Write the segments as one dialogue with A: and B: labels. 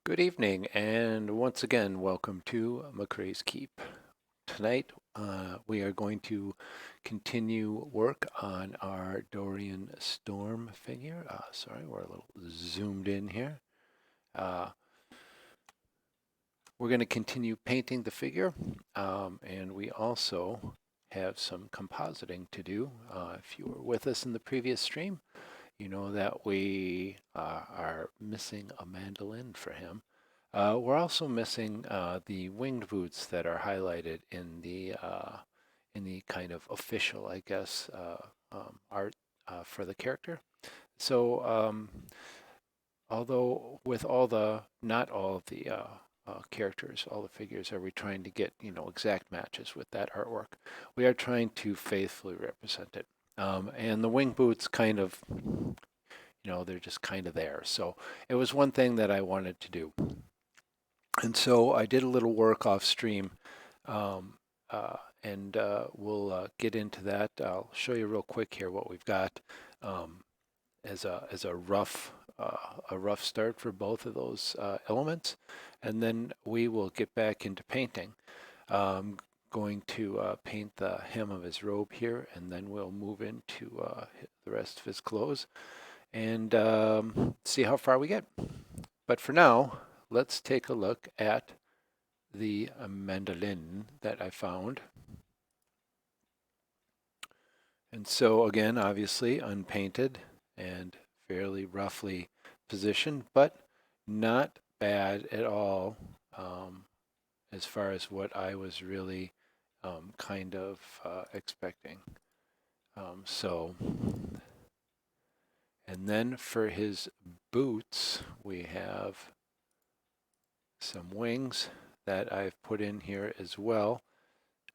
A: Good evening, and once again, welcome to McCrae's Keep. Tonight, we are going to continue work on our Dorian Storm figure. Sorry, we're a little zoomed in here. Uh, we're going to continue painting the figure, and we also have some compositing to do. If you were with us in the previous stream, you know that we are missing a mandolin for him. We're also missing the winged boots that are highlighted in the kind of official, I guess, art for the character. So, although with not all of the characters, all the figures, are we trying to get exact matches with that artwork? We are trying to faithfully represent it. And the wing boots kind of, they're just kind of there. So it was one thing that I wanted to do. And so I did a little work off stream, um, and we'll get into that. I'll show you real quick here what we've got um, as a rough start for both of those elements, and then we will get back into painting. Going to paint the hem of his robe here, and then we'll move into the rest of his clothes and see how far we get. But for now, let's take a look at the mandolin that I found. And so again, obviously unpainted and fairly roughly positioned, but not bad at all as far as what I was really kind of expecting. So, and then for his boots, we have some wings that I've put in here as well.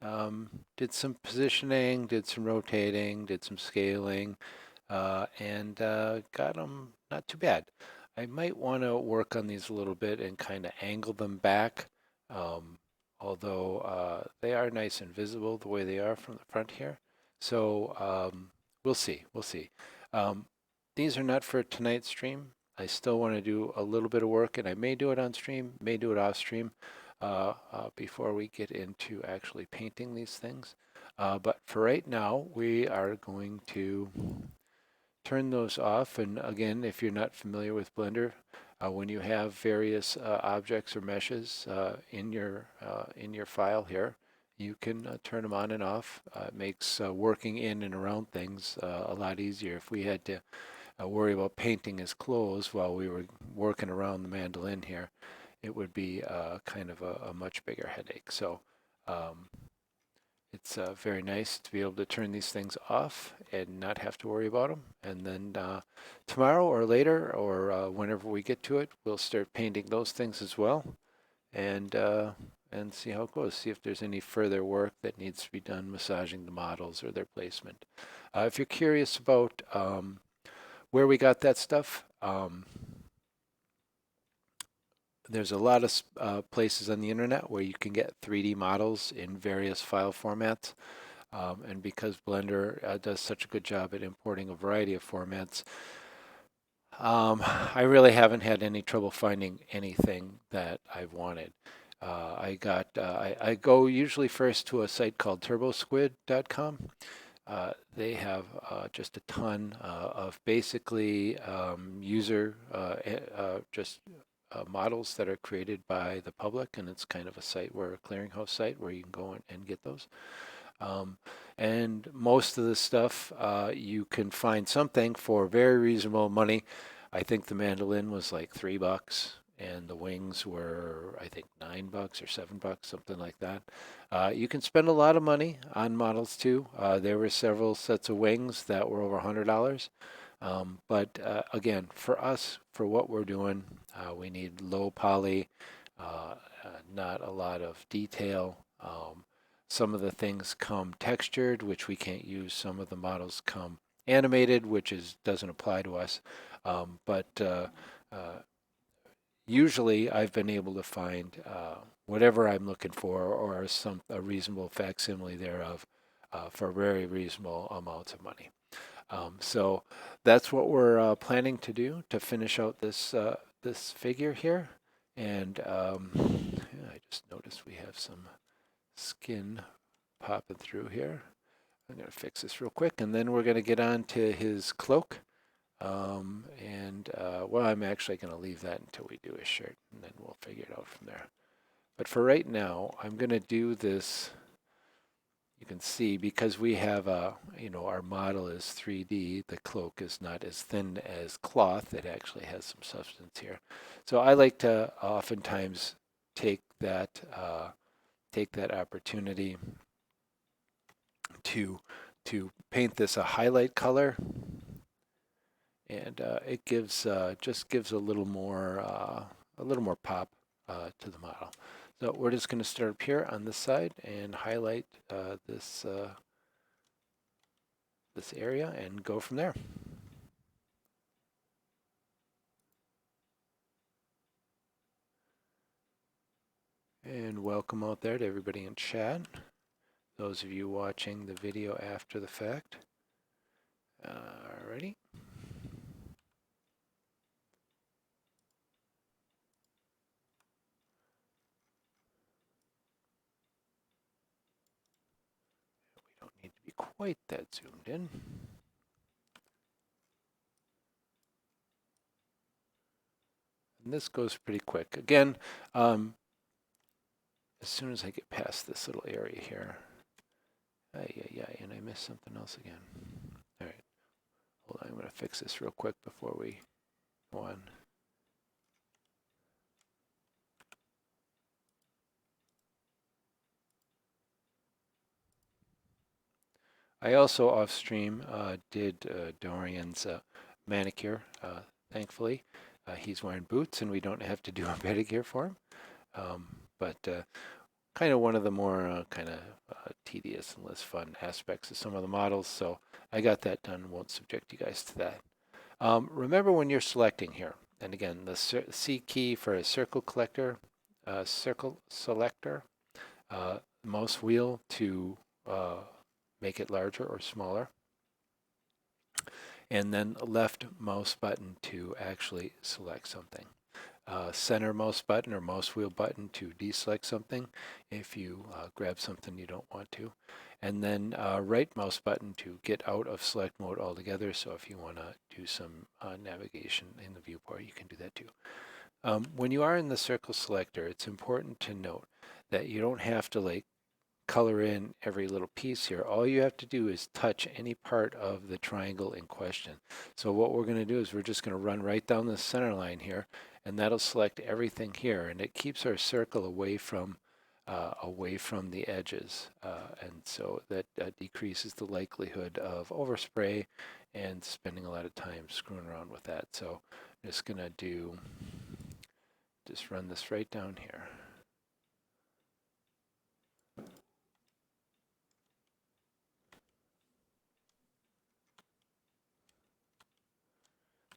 A: Did some positioning, did some rotating, did some scaling, and got them not too bad. I might want to work on these a little bit and kind of angle them back, although they are nice and visible the way they are from the front here. So we'll see, we'll see. These are not for tonight's stream. I still want to do a little bit of work, and I may do it on stream, may do it off stream before we get into actually painting these things. But for right now, we are going to turn those off. And again, if you're not familiar with Blender, when you have various objects or meshes in your file here, you can turn them on and off. It makes working in and around things a lot easier. If we had to worry about painting his clothes while we were working around the mandolin here, it would be kind of a much bigger headache. So um, it's very nice to be able to turn these things off and not have to worry about them. And then tomorrow or later or whenever we get to it, we'll start painting those things as well, and see how it goes. See if there's any further work that needs to be done, massaging the models or their placement. If you're curious about where we got that stuff, there's a lot of places on the internet where you can get 3D models in various file formats. And because Blender does such a good job at importing a variety of formats, I really haven't had any trouble finding anything that I've wanted. I go usually first to a site called turbosquid.com. They have just a ton of basically just models that are created by the public, and it's kind of a site where a clearinghouse site where you can go and get those. And most of the stuff you can find something for very reasonable money. I think the mandolin was like $3, and the wings were I think $9 or $7, something like that. You can spend a lot of money on models too. There were several sets of wings that were over $100. But again, for us, for what we're doing, we need low poly, not a lot of detail. Some of the things come textured, which we can't use. Some of the models come animated, which doesn't apply to us. But usually I've been able to find whatever I'm looking for or a reasonable facsimile thereof for very reasonable amounts of money. So that's what we're planning to do to finish out this figure here. And yeah, I just noticed we have some skin popping through here. I'm going to fix this real quick, and then we're going to get on to his cloak. Well, I'm actually going to leave that until we do his shirt, and then we'll figure it out from there. But for right now, I'm going to do this. You can see because we have our model is 3D, the cloak is not as thin as cloth. It actually has some substance here. So I like to oftentimes take that opportunity to paint this a highlight color, and it just gives a little more pop to the model. So we're just going to start up here on this side and highlight this area and go from there. And welcome out there to everybody in chat. Those of you watching the video after the fact. Alrighty. We don't need to be quite that zoomed in. And this goes pretty quick. Again, as soon as I get past this little area here, and I missed something else again. All right, hold on, I'm going to fix this real quick before we go on. I also off stream did Dorian's manicure, thankfully. He's wearing boots and we don't have to do a pedicure for him. But kind of one of the more tedious and less fun aspects of some of the models. So I got that done. Won't subject you guys to that. Remember when you're selecting here, and again, the C key for a circle collector, circle selector, mouse wheel to make it larger or smaller, and then left mouse button to actually select something. Center mouse button or mouse wheel button to deselect something if you grab something you don't want to. And then right mouse button to get out of select mode altogether. So if you want to do some navigation in the viewport, you can do that too. When you are in the circle selector, it's important to note that you don't have to color in every little piece here. All you have to do is touch any part of the triangle in question. So what we're going to do is we're just going to run right down the center line here, and that'll select everything here, and it keeps our circle away from the edges, and so that decreases the likelihood of overspray and spending a lot of time screwing around with that. So I'm just going to just run this right down here.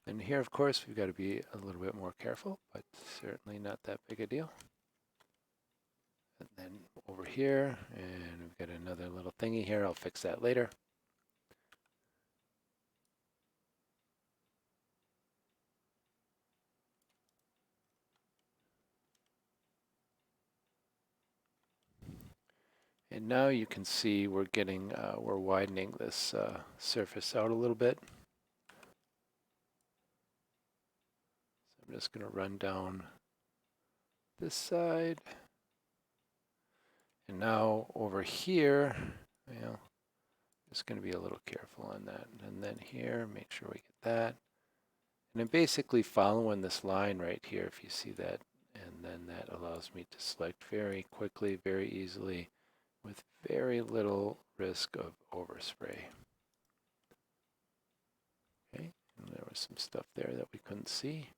A: And here, of course, we've got to be a little bit more careful, but certainly not that big a deal. And then over here, and we've got another little thingy here. I'll fix that later. And now you can see we're widening this surface out a little bit. So I'm just going to run down this side. And now over here, well, just going to be a little careful on that. And then here, make sure we get that. And I'm basically following this line right here, if you see that. And then that allows me to select very quickly, very easily, with very little risk of overspray. Okay, and there was some stuff there that we couldn't see.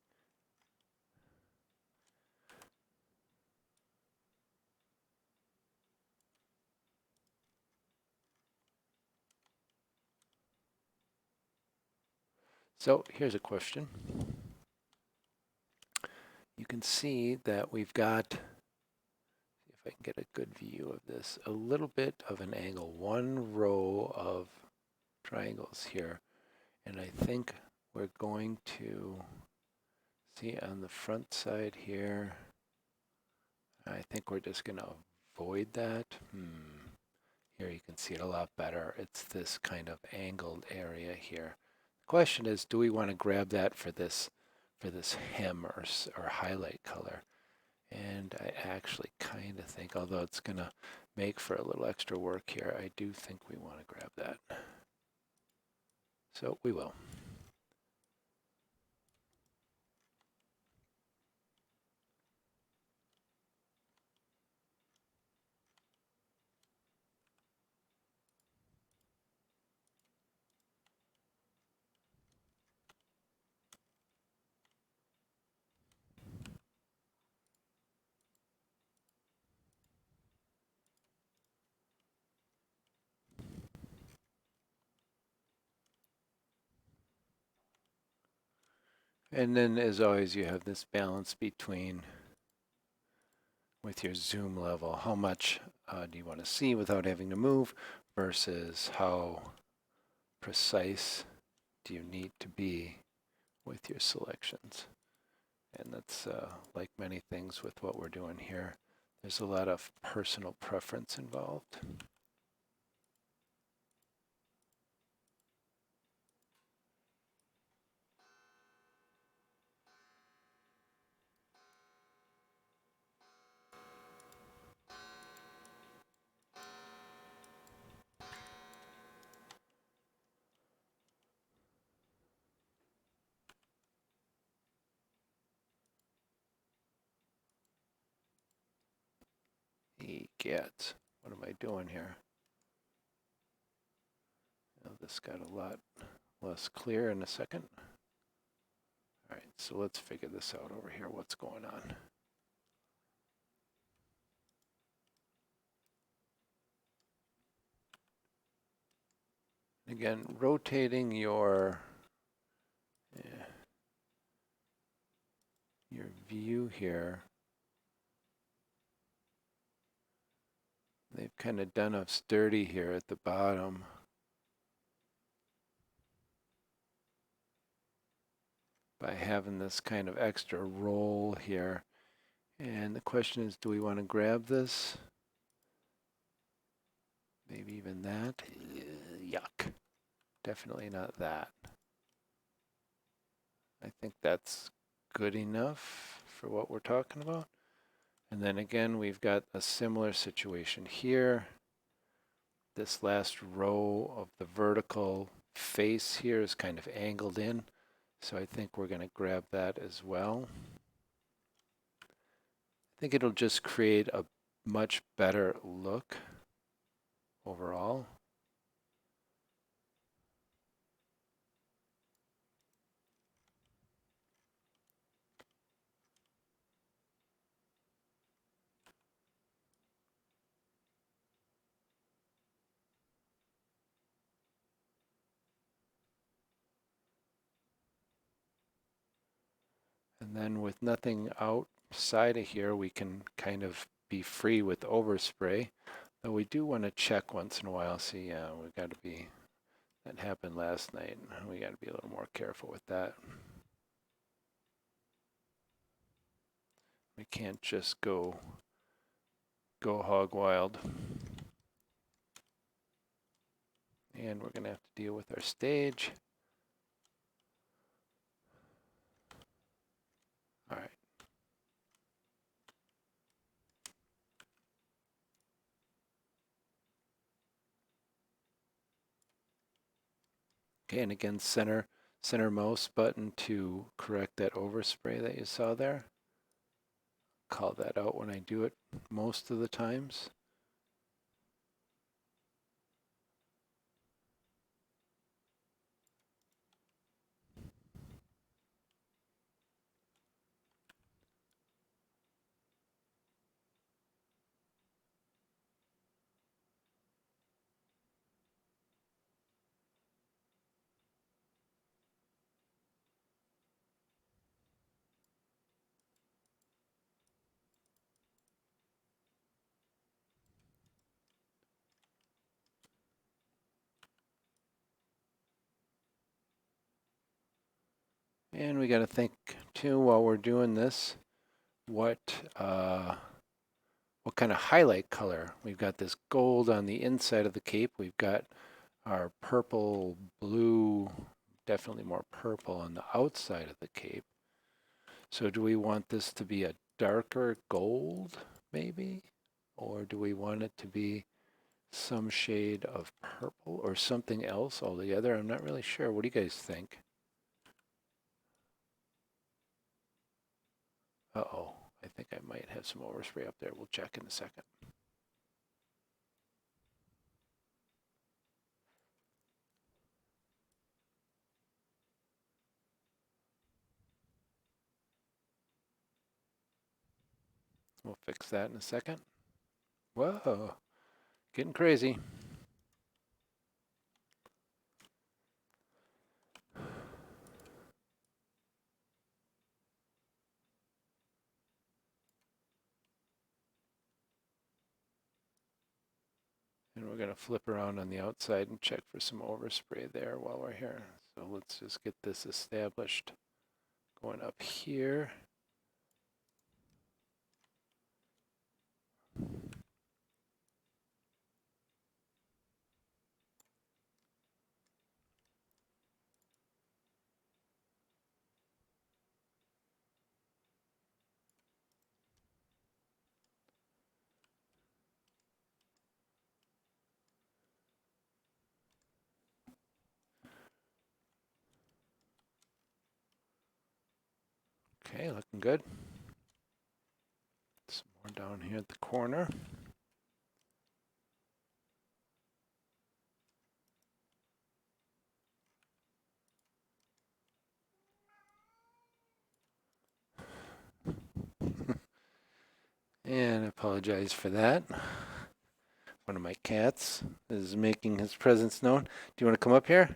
A: So here's a question. You can see that we've got, see if I can get a good view of this, a little bit of an angle, one row of triangles here. And I think we're going to see on the front side here, I think we're just going to avoid that. Here you can see it a lot better. It's this kind of angled area here. The question is, do we want to grab that for this hem or highlight color? And I actually kind of think, although it's going to make for a little extra work here, I do think we want to grab that. So we will. And then as always, you have this balance between, with your zoom level, how much do you want to see without having to move versus how precise do you need to be with your selections. And that's like many things with what we're doing here. There's a lot of personal preference involved. Egad, what am I doing here? Oh, this got a lot less clear in a second. All right, so let's figure this out over here, what's going on. Again, rotating your view here. They've kind of done us dirty here at the bottom. By having this kind of extra roll here. And the question is, do we want to grab this? Maybe even that? Yuck. Definitely not that. I think that's good enough for what we're talking about. And then again, we've got a similar situation here. This last row of the vertical face here is kind of angled in. So I think we're going to grab that as well. I think it'll just create a much better look overall. And then with nothing outside of here, we can kind of be free with overspray. Though we do want to check once in a while, see, we've got to be, that happened last night. We got to be a little more careful with that. We can't just go hog wild. And we're going to have to deal with our stage. All right. Okay, and again, center mouse button to correct that overspray that you saw there. Call that out when I do it most of the times. And we got to think too while we're doing this, what what kind of highlight color. We've got this gold on the inside of the cape. We've got our purple, blue, definitely more purple on the outside of the cape. So do we want this to be a darker gold, maybe? Or do we want it to be some shade of purple or something else altogether? I'm not really sure. What do you guys think? Uh-oh, I think I might have some overspray up there. We'll check in a second. We'll fix that in a second. Whoa, getting crazy. And we're going to flip around on the outside and check for some overspray there while we're here. So let's just get this established. Going up here. Okay, looking good. Some more down here at the corner. And I apologize for that. One of my cats is making his presence known. Do you want to come up here?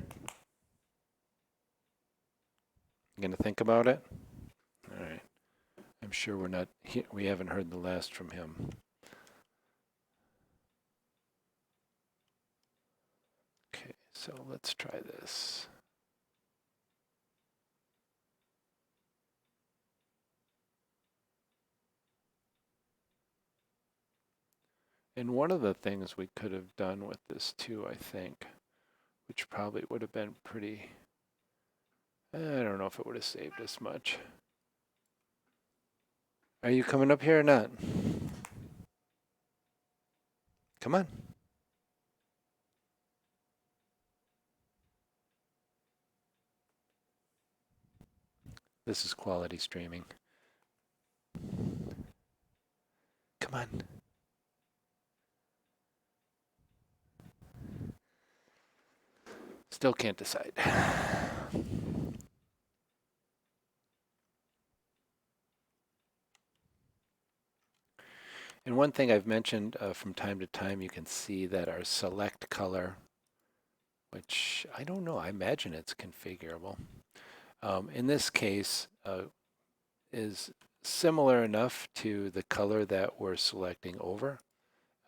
A: You gonna think about it? All right. I'm sure we haven't heard the last from him. Okay, so let's try this. And one of the things we could have done with this too, I think, which probably would have been pretty, I don't know if it would have saved us much. Are you coming up here or not? Come on. This is quality streaming. Come on. Still can't decide. And one thing I've mentioned from time to time, you can see that our select color, which I don't know, I imagine it's configurable. In this case, is similar enough to the color that we're selecting over.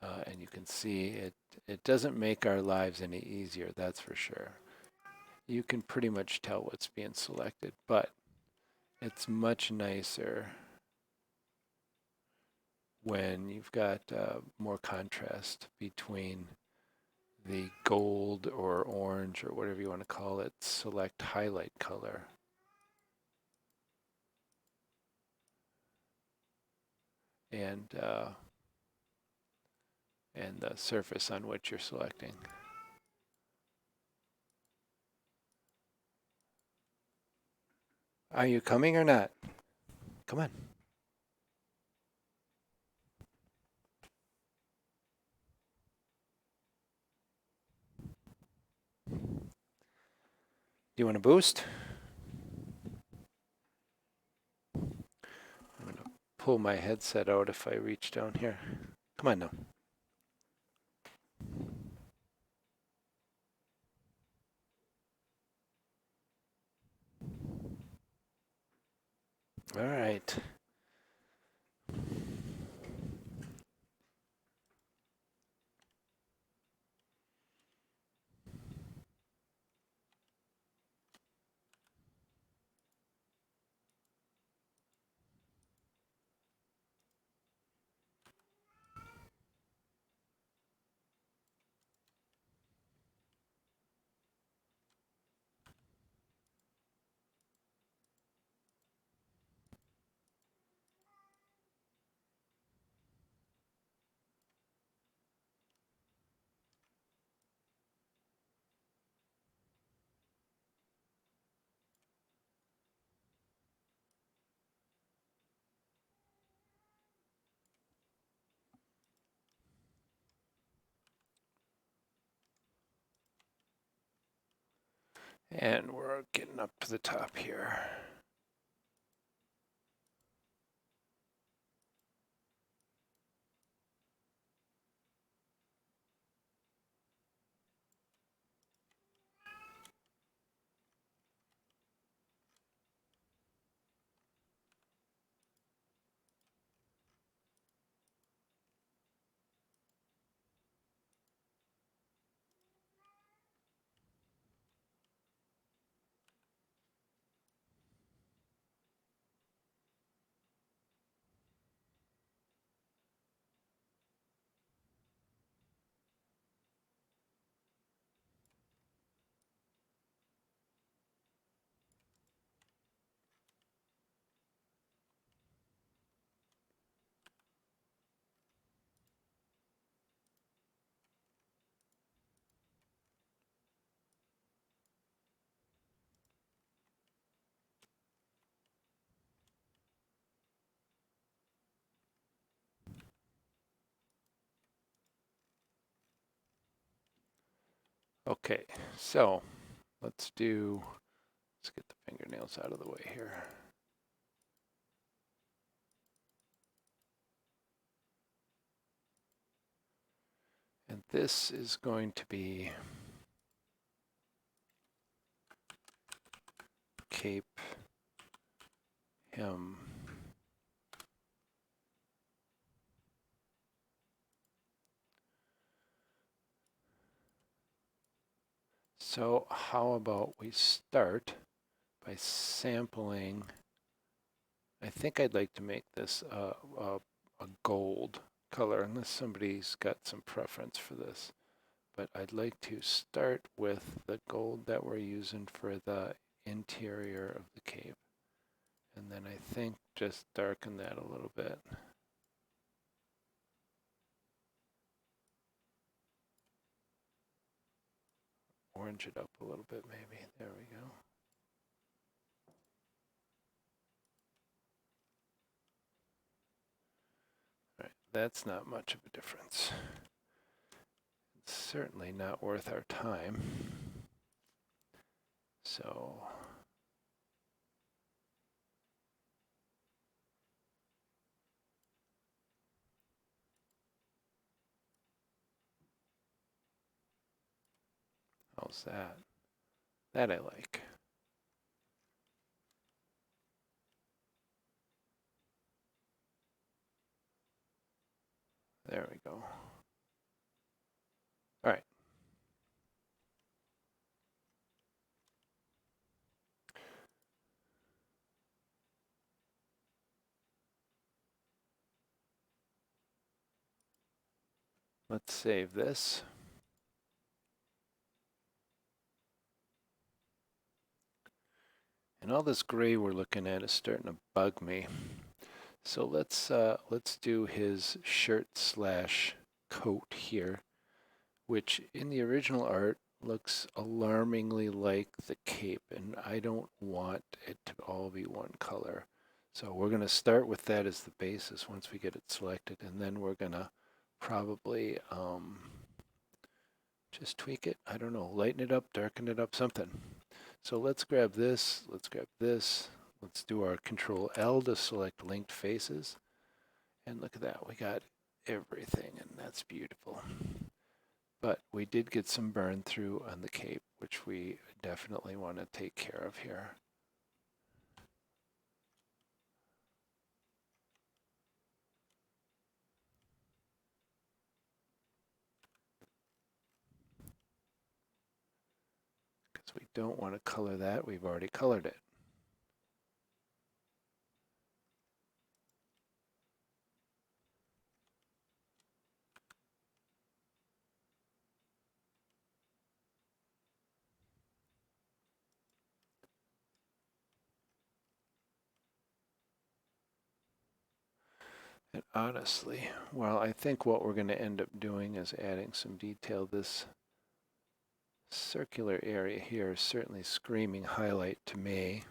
A: And you can see it doesn't make our lives any easier, that's for sure. You can pretty much tell what's being selected, but it's much nicer when you've got more contrast between the gold or orange or whatever you want to call it, select highlight color. And the surface on which you're selecting. Are you coming or not? Come on. Do you want to boost? I'm going to pull my headset out if I reach down here. Come on now. All right. And we're getting up to the top here. Okay, so let's get the fingernails out of the way here. And this is going to be cape him. So how about we start by sampling. I think I'd like to make this a gold color, unless somebody's got some preference for this. But I'd like to start with the gold that we're using for the interior of the cape. And then I think just darken that a little bit. Orange it up a little bit maybe. There we go. All right, that's not much of a difference. It's certainly not worth our time. So how's that? That I like. There we go. All right. Let's save this. And all this gray we're looking at is starting to bug me. So let's do his shirt slash coat here, which in the original art looks alarmingly like the cape, and I don't want it to all be one color. So we're going to start with that as the basis once we get it selected, and then we're going to probably just tweak it. I don't know, lighten it up, darken it up, something. So let's grab this, let's grab this. Let's do our Control L to select linked faces. And look at that, we got everything, and that's beautiful. But we did get some burn through on the cape, which we definitely want to take care of here. Because we don't want to color that, we've already colored it. And honestly, well, I think what we're going to end up doing is adding some detail. This circular area here is certainly screaming highlight to me.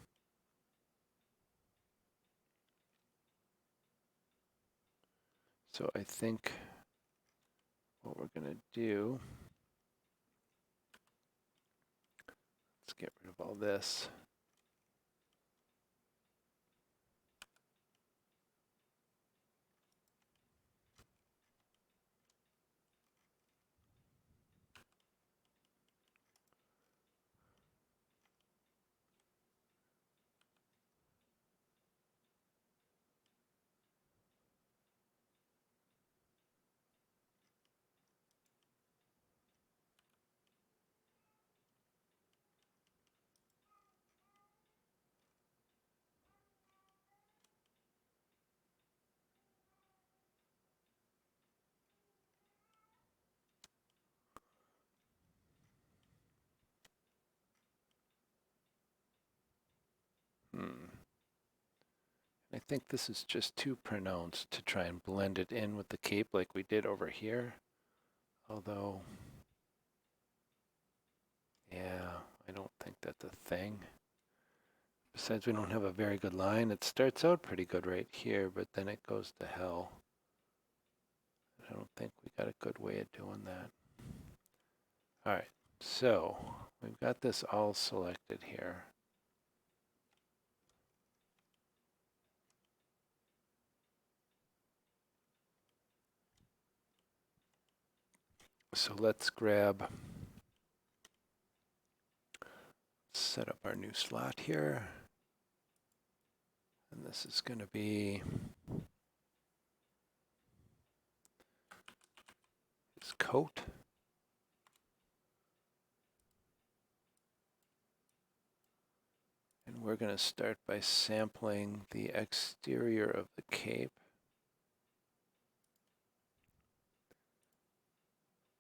A: So I think what we're going to do, let's Let's get rid of all this. I think this is just too pronounced to try and blend it in with the cape like we did over here. Although, yeah, I don't think that's a thing. Besides, we don't have a very good line. It starts out pretty good right here, but then it goes to hell. I don't think we got a good way of doing that. All right, so we've got this all selected here. So let's set up our new slot here. And this is going to be his coat. And we're going to start by sampling the exterior of the cape.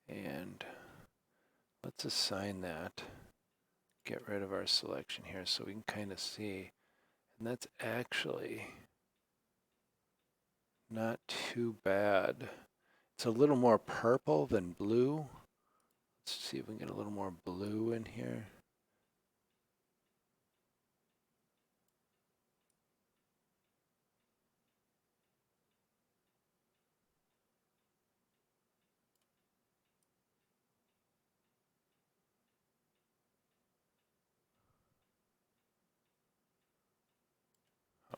A: And let's assign that. Get rid of our selection here so we can kind of see. And that's actually not too bad. It's a little more purple than blue. Let's see if we can get a little more blue in here.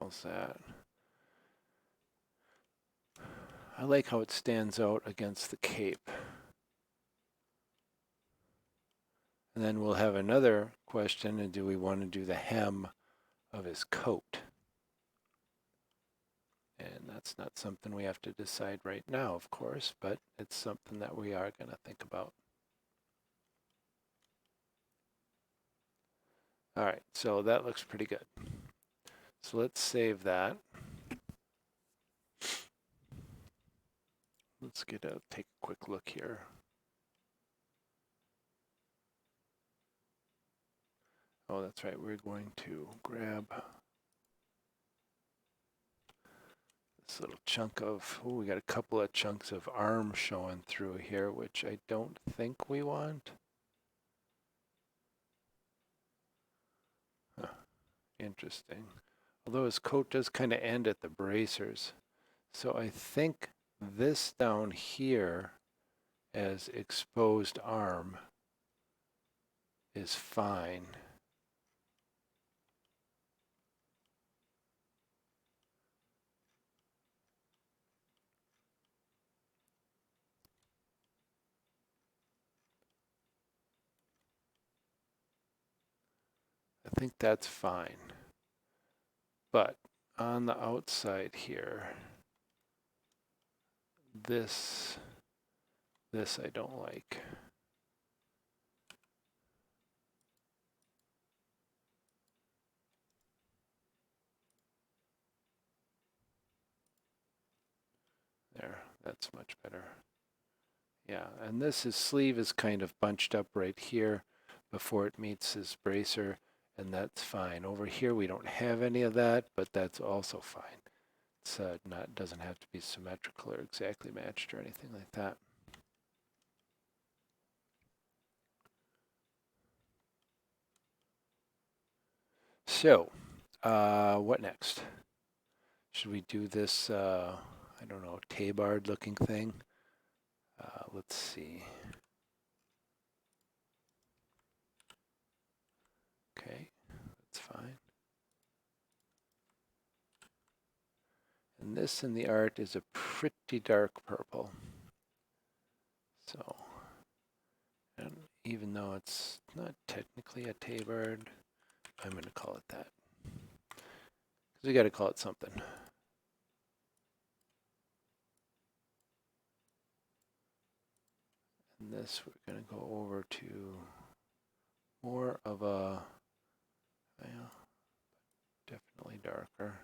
A: How's that? I like how it stands out against the cape. And then we'll have another question, and do we want to do the hem of his coat? And that's not something we have to decide right now, of course, but it's something that we are going to think about. All right, so that looks pretty good. So let's save that. Let's take a quick look here. Oh, that's right, we're going to grab this little chunk of, oh, we got a couple of chunks of arm showing through here, which I don't think we want. Huh, interesting. Although his coat does kind of end at the bracers. So I think this down here as exposed arm is fine. I think that's fine. But on the outside here, this I don't like. There, that's much better. Yeah, and his sleeve is kind of bunched up right here before it meets his bracer, and that's fine. Over here we don't have any of that, but that's also fine. It's doesn't have to be symmetrical or exactly matched or anything like that. So, what next? Should we do this, I don't know, tabard looking thing? Let's see. Okay, that's fine. And this in the art is a pretty dark purple. So, and even though it's not technically a T-bird, I'm going to call it that. Because we got to call it something. And this we're going to go over to more of a, well, definitely darker.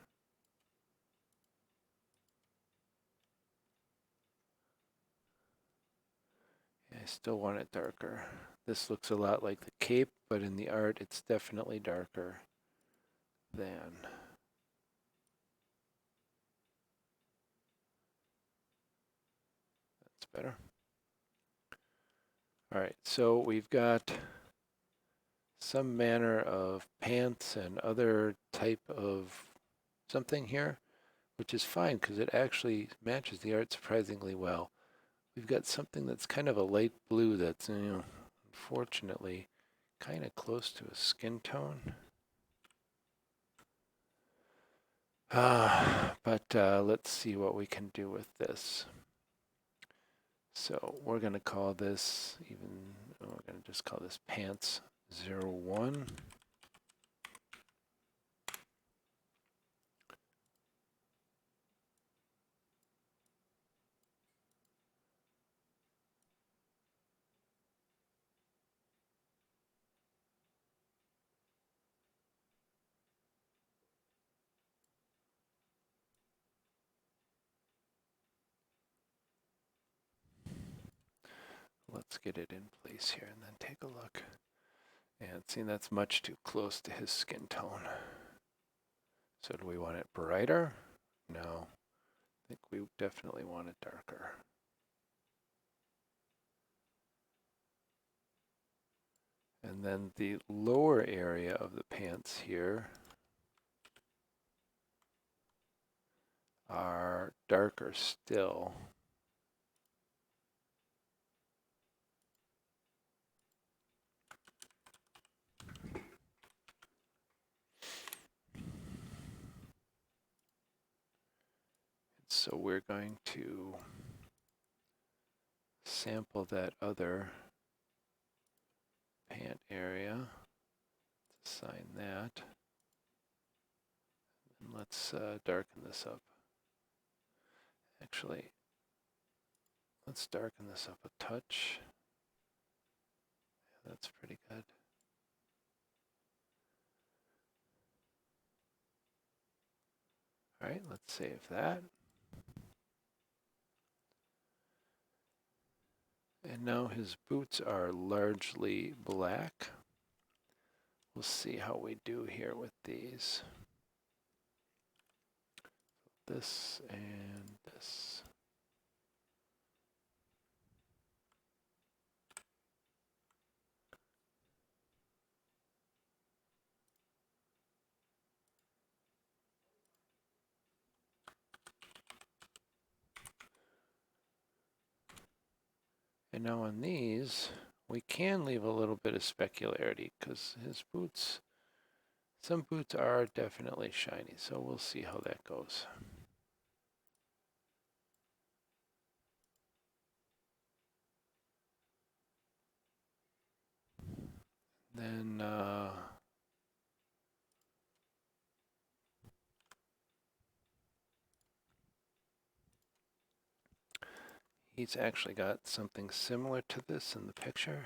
A: I still want it darker. This looks a lot like the cape, but in the art it's definitely darker than. That's better. All right, so we've got some manner of pants and other type of something here, which is fine because it actually matches the art surprisingly well. We've got something that's kind of a light blue that's, unfortunately, kind of close to a skin tone. But let's see what we can do with this. So we're going to call this we're going to just call this pants 01. Let's get it in place here and then take a look. And see, that's much too close to his skin tone. So do we want it brighter? No. I think we definitely want it darker. And then the lower area of the pants here are darker still. So we're going to sample that other pant area, assign that, and let's darken this up. Actually, let's darken this up a touch. Yeah, that's pretty good. All right, let's save that. And now his boots are largely black. We'll see how we do here with these. This and this. And now on these, we can leave a little bit of specularity because his boots, some boots are definitely shiny, so we'll see how that goes. Then he's actually got something similar to this in the picture,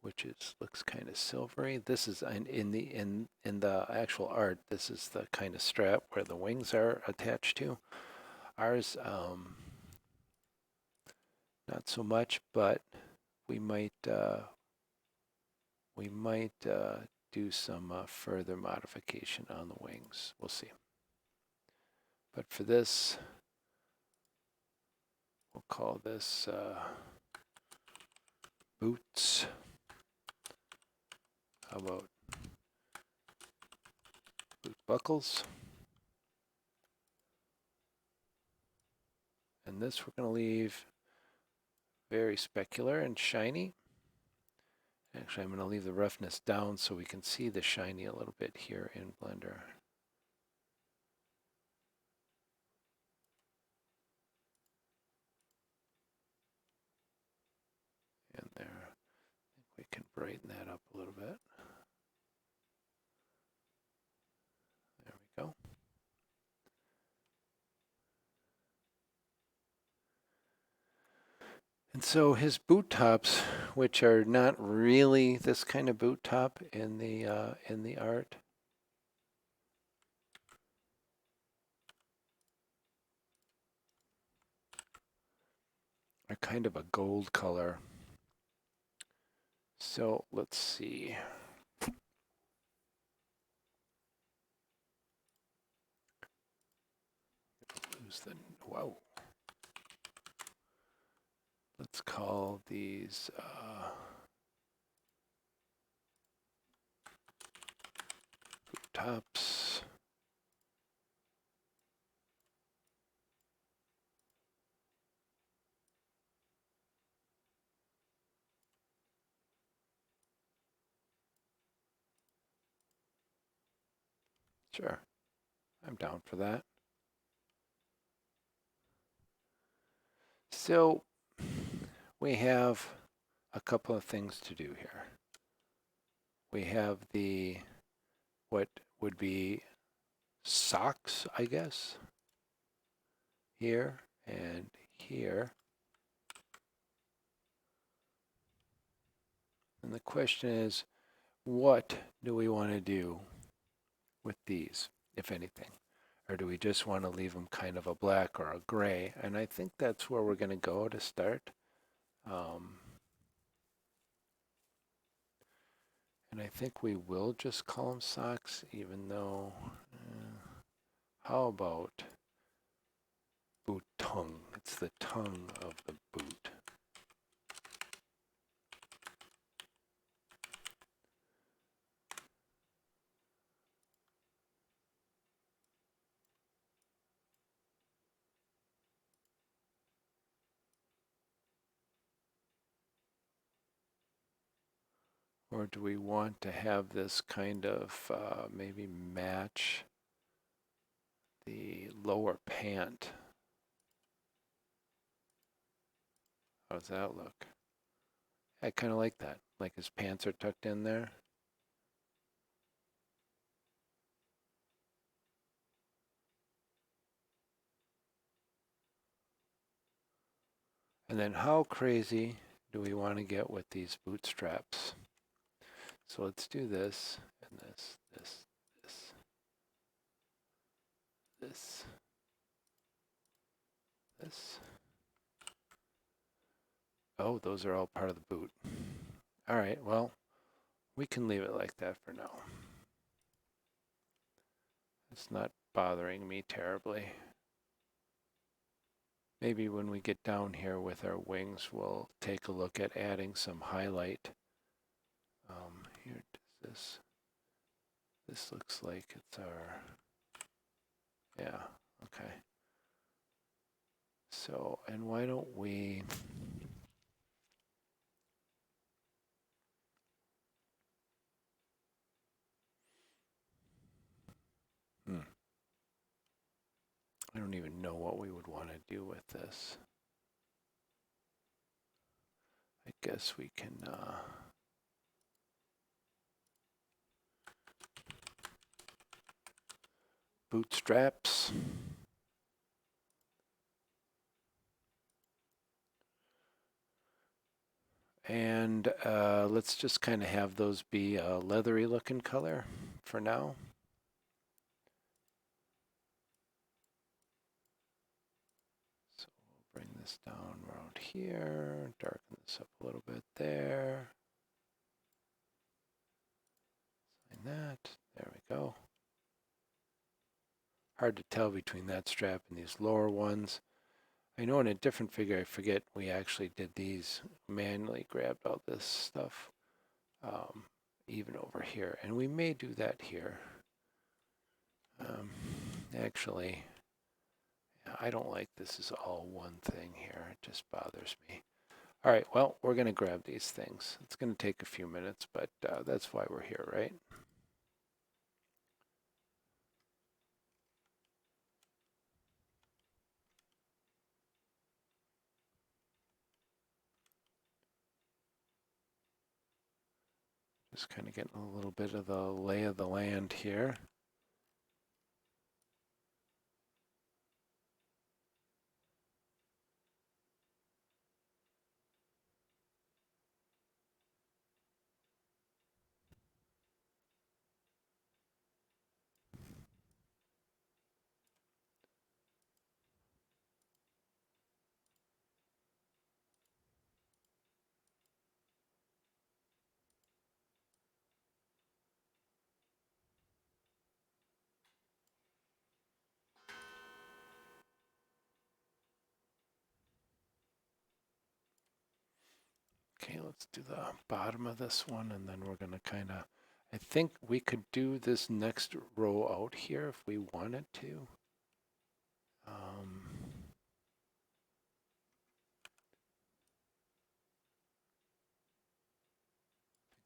A: which is looks kind of silvery. This is in the actual art. This is the kind of strap where the wings are attached to. Ours, not so much, but we might do some further modification on the wings. We'll see. But for this, we'll call this boots. How about boot buckles? And this we're going to leave very specular and shiny. Actually, I'm going to leave the roughness down so we can see the shiny a little bit here in Blender. And there, I think we can brighten that up a little bit. There we go. And so his boot tops, which are not really this kind of boot top in the art, are kind of a gold color. So let's see. Lose the, whoa. Let's call these boot tops. Sure, I'm down for that. So we have a couple of things to do here. We have the, what would be socks, I guess, here and here. And the question is, what do we want to do with these, if anything? Or do we just want to leave them kind of a black or a gray? And I think that's where we're going to go to start. And I think we will just call them socks, even though, how about boot tongue? It's the tongue of the boot. Or do we want to have this kind of maybe match the lower pant? How does that look? I kind of like that, like his pants are tucked in there. And then how crazy do we want to get with these bootstraps? So let's do this, and this, this. Oh, those are all part of the boot. All right, well, we can leave it like that for now. It's not bothering me terribly. Maybe when we get down here with our wings, we'll take a look at adding some highlight. Here, does this looks like it's our, yeah, okay. So, and why don't we, I don't even know what we would want to do with this. I guess we can, bootstraps. And let's just kind of have those be a leathery looking color for now. So we'll bring this down around here, darken this up a little bit there. Sign that, there we go. Hard to tell between that strap and these lower ones. I know in a different figure, I forget, we actually did these, manually grabbed all this stuff, even over here. And we may do that here. Actually, I don't like this is all one thing here. It just bothers me. All right, well, we're going to grab these things. It's going to take a few minutes, but that's why we're here, right? Just kind of getting a little bit of the lay of the land here. Okay, let's do the bottom of this one, and then we're going to kind of, I think we could do this next row out here if we wanted to.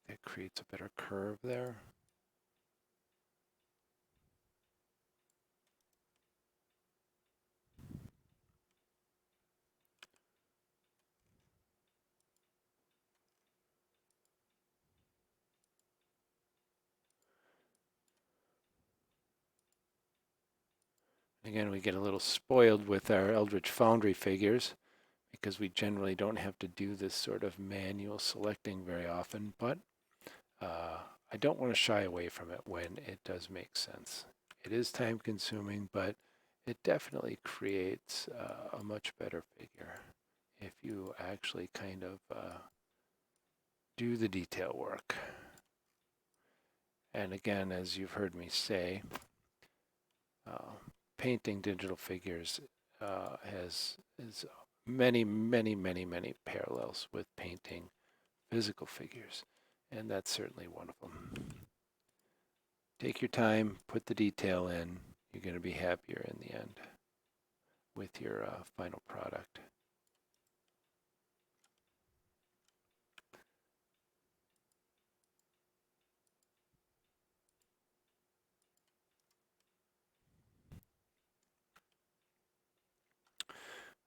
A: It creates a better curve there. Again, we get a little spoiled with our Eldritch Foundry figures because we generally don't have to do this sort of manual selecting very often, but I don't want to shy away from it when it does make sense. It is time consuming, but it definitely creates a much better figure if you actually kind of do the detail work. And again, as you've heard me say, painting digital figures has many, many, many, many parallels with painting physical figures, and that's certainly one of them. Take your time, put the detail in. You're going to be happier in the end with your final product.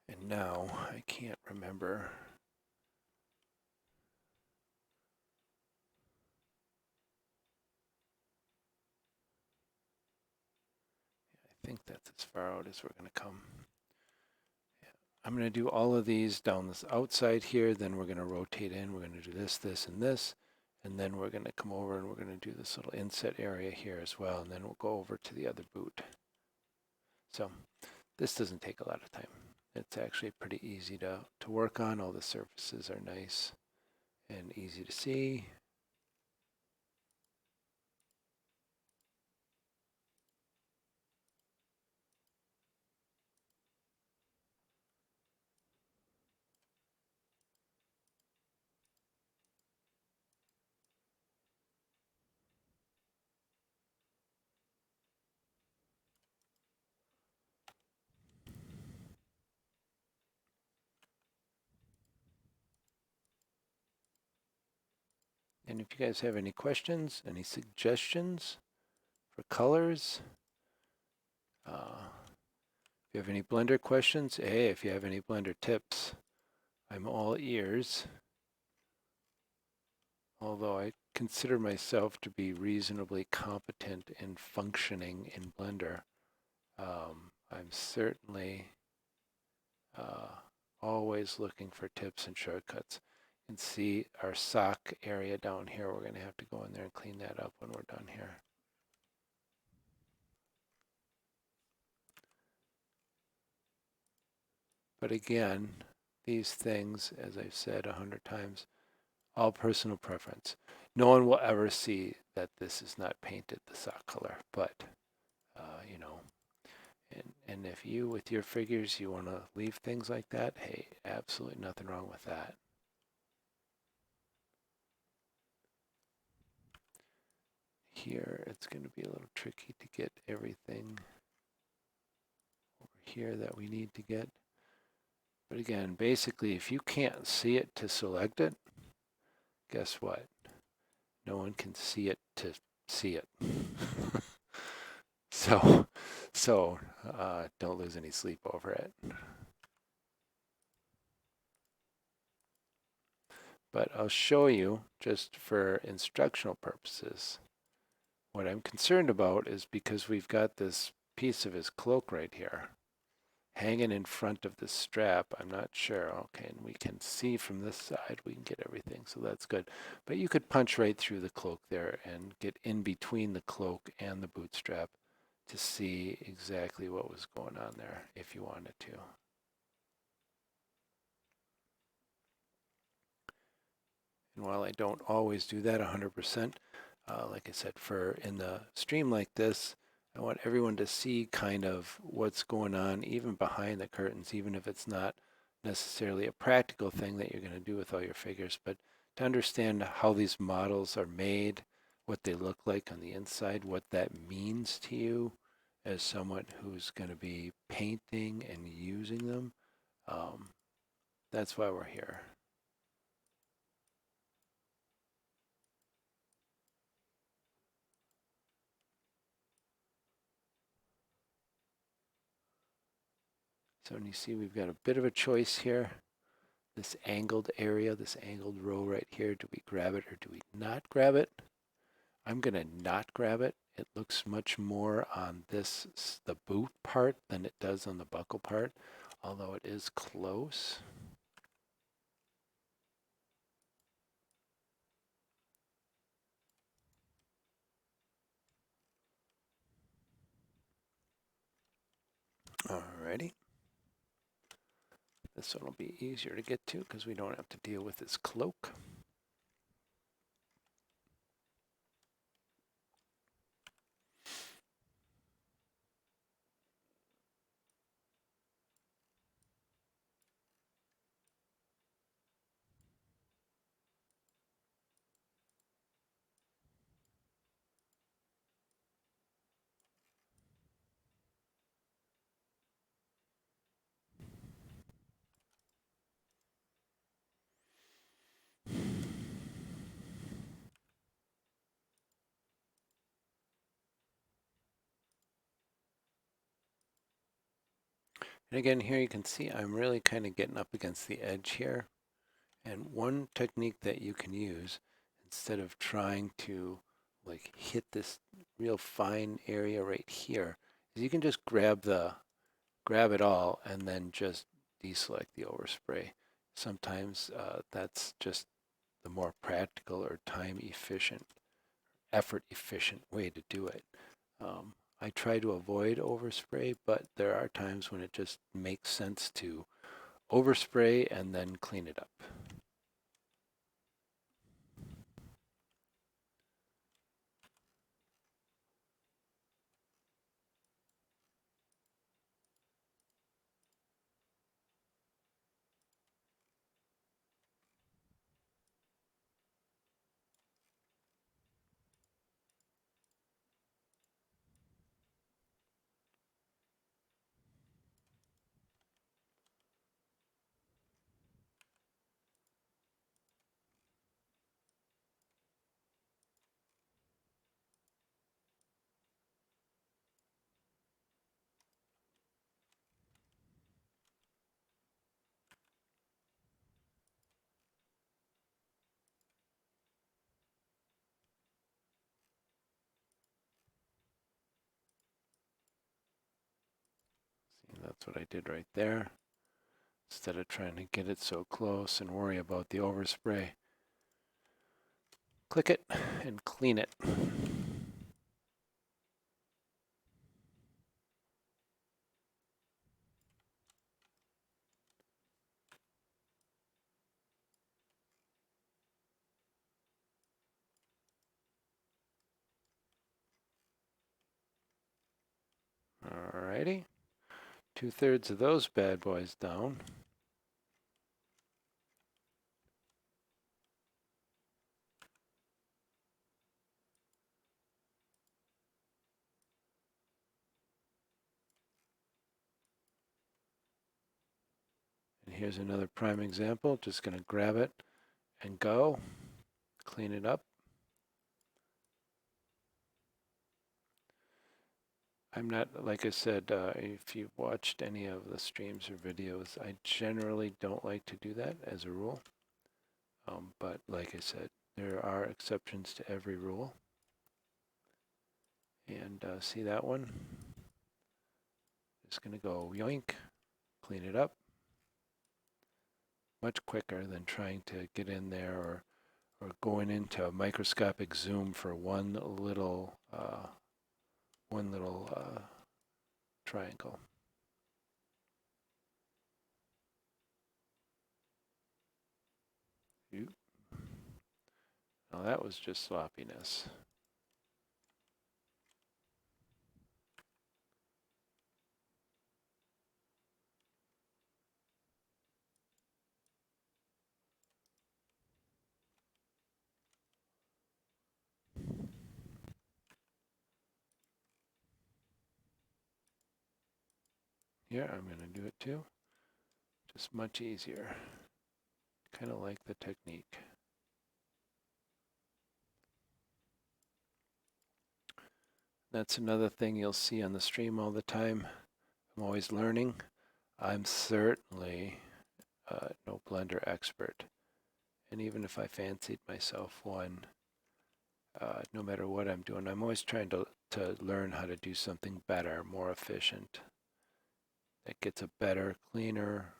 A: And now I can't remember. I think that's as far out as we're going to come. I'm going to do all of these down this outside here, then we're going to rotate in. We're going to do this, this, and this. And then we're going to come over and we're going to do this little inset area here as well. And then we'll go over to the other boot. So this doesn't take a lot of time. It's actually pretty easy to work on. All the surfaces are nice and easy to see. And if you guys have any questions, any suggestions for colors, if you have any Blender questions, hey, if you have any Blender tips, I'm all ears. Although I consider myself to be reasonably competent in functioning in Blender, I'm certainly always looking for tips and shortcuts. And see our sock area down here, we're going to have to go in there and clean that up when we're done here. But again, these things, as I've said 100 times, all personal preference. No one will ever see that this is not painted the sock color, but you know, and if you, with your figures, you want to leave things like that, hey, absolutely nothing wrong with that. Here, it's going to be a little tricky to get everything over here that we need to get. But again, basically, if you can't see it to select it, guess what? No one can see it to see it. So, don't lose any sleep over it. But I'll show you, just for instructional purposes, what I'm concerned about is because we've got this piece of his cloak right here hanging in front of the strap. I'm not sure. Okay, and we can see from this side, we can get everything, so that's good. But you could punch right through the cloak there and get in between the cloak and the bootstrap to see exactly what was going on there if you wanted to. And while I don't always do that 100%, like I said, for in the stream like this, I want everyone to see kind of what's going on even behind the curtains, even if it's not necessarily a practical thing that you're going to do with all your figures, but to understand how these models are made, what they look like on the inside, what that means to you as someone who's going to be painting and using them. That's why we're here. So when you see we've got a bit of a choice here, this angled area, this angled row right here, do we grab it or do we not grab it? I'm going to not grab it. It looks much more on this, the boot part, than it does on the buckle part, although it is close. Alrighty. This one will be easier to get to because we don't have to deal with this cloak. And again, here you can see I'm really kind of getting up against the edge here. And one technique that you can use, instead of trying to like hit this real fine area right here, is you can just grab it all and then just deselect the overspray. Sometimes that's just the more practical or time efficient, effort efficient way to do it. I try to avoid overspray, but there are times when it just makes sense to overspray and then clean it up. See, that's what I did right there. Instead of trying to get it so close and worry about the overspray, click it and clean it. Alrighty, 2/3 of those bad boys down. And here's another prime example. Just going to grab it and go, clean it up. I'm not, like I said, if you've watched any of the streams or videos, I generally don't like to do that as a rule. But like I said, there are exceptions to every rule. And see that one? Just going to go yoink, clean it up. Much quicker than trying to get in there or going into a microscopic zoom for one little triangle. Now that was just sloppiness. Here, I'm going to do it too. Just much easier. Kind of like the technique. That's another thing you'll see on the stream all the time. I'm always learning. I'm certainly no Blender expert. And even if I fancied myself one, no matter what I'm doing, I'm always trying to learn how to do something better, more efficient. That gets a better, cleaner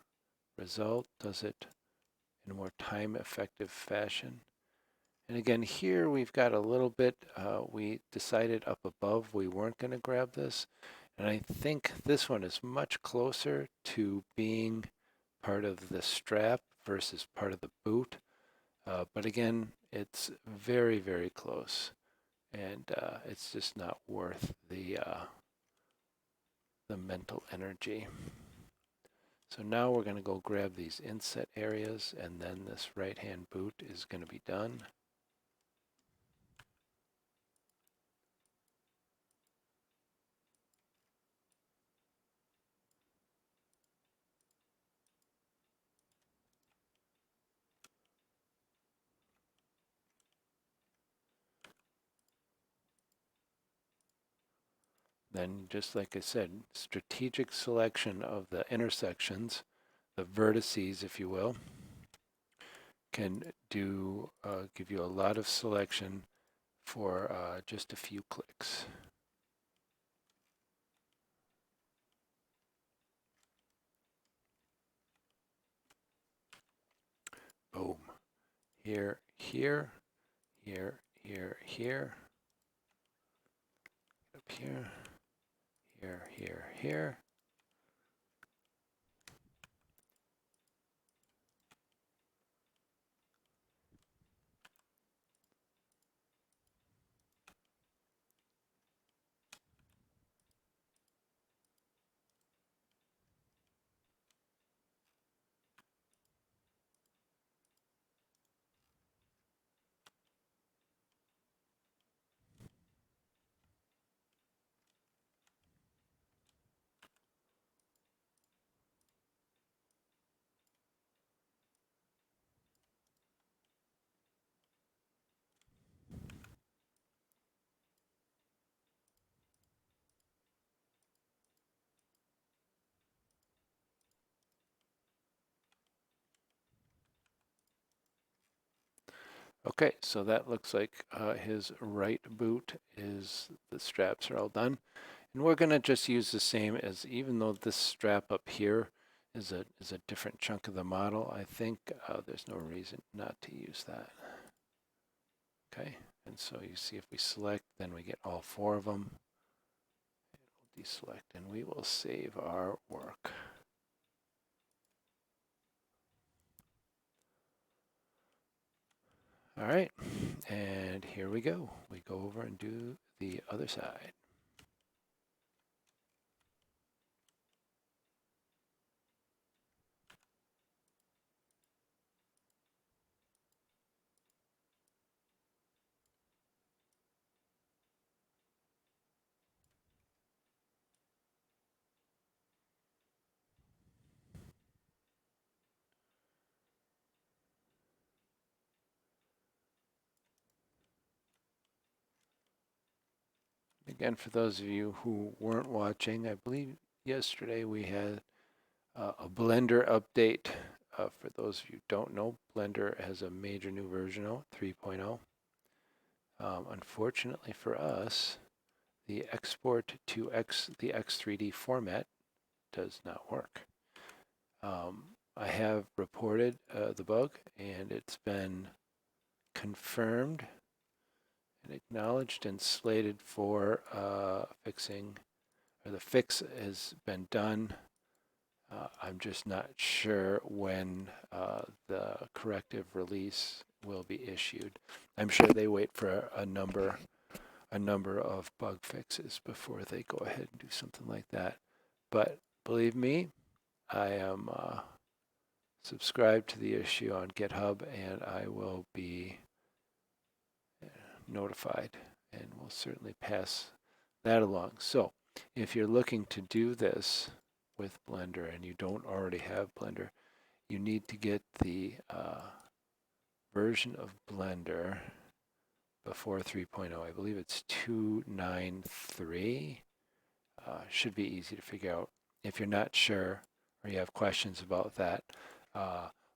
A: result, does it in a more time-effective fashion. And again, here we've got a little bit, we decided up above we weren't going to grab this. And I think this one is much closer to being part of the strap versus part of the boot. But again, it's very, very close. And it's just not worth the mental energy. So now we're going to go grab these inset areas, and then this right-hand boot is going to be done. Then, just like I said, strategic selection of the intersections, the vertices, if you will, can do give you a lot of selection for just a few clicks. Boom. Here, here, here, here, here, up here, here, here, here. Okay, so that looks like his right boot is, the straps are all done. And we're gonna just use the same as, even though this strap up here is a different chunk of the model, I think there's no reason not to use that. Okay, and so you see if we select, then we get all four of them. We'll deselect and we will save our work. All right, and here we go. We go over and do the other side. Again, for those of you who weren't watching, I believe yesterday we had a Blender update. For those of you who don't know, Blender has a major new version out, 3.0. Unfortunately for us, the export to the X3D format does not work. I have reported the bug, and it's been confirmed and acknowledged and slated for fixing, or the fix has been done. I'm just not sure when the corrective release will be issued. I'm sure they wait for a number of bug fixes before they go ahead and do something like that. But believe me, I am subscribed to the issue on GitHub, and I will be notified, and we'll certainly pass that along. So if you're looking to do this with Blender and you don't already have Blender, you need to get the version of Blender before 3.0. I believe it's 293. Should be easy to figure out. If you're not sure or you have questions about that,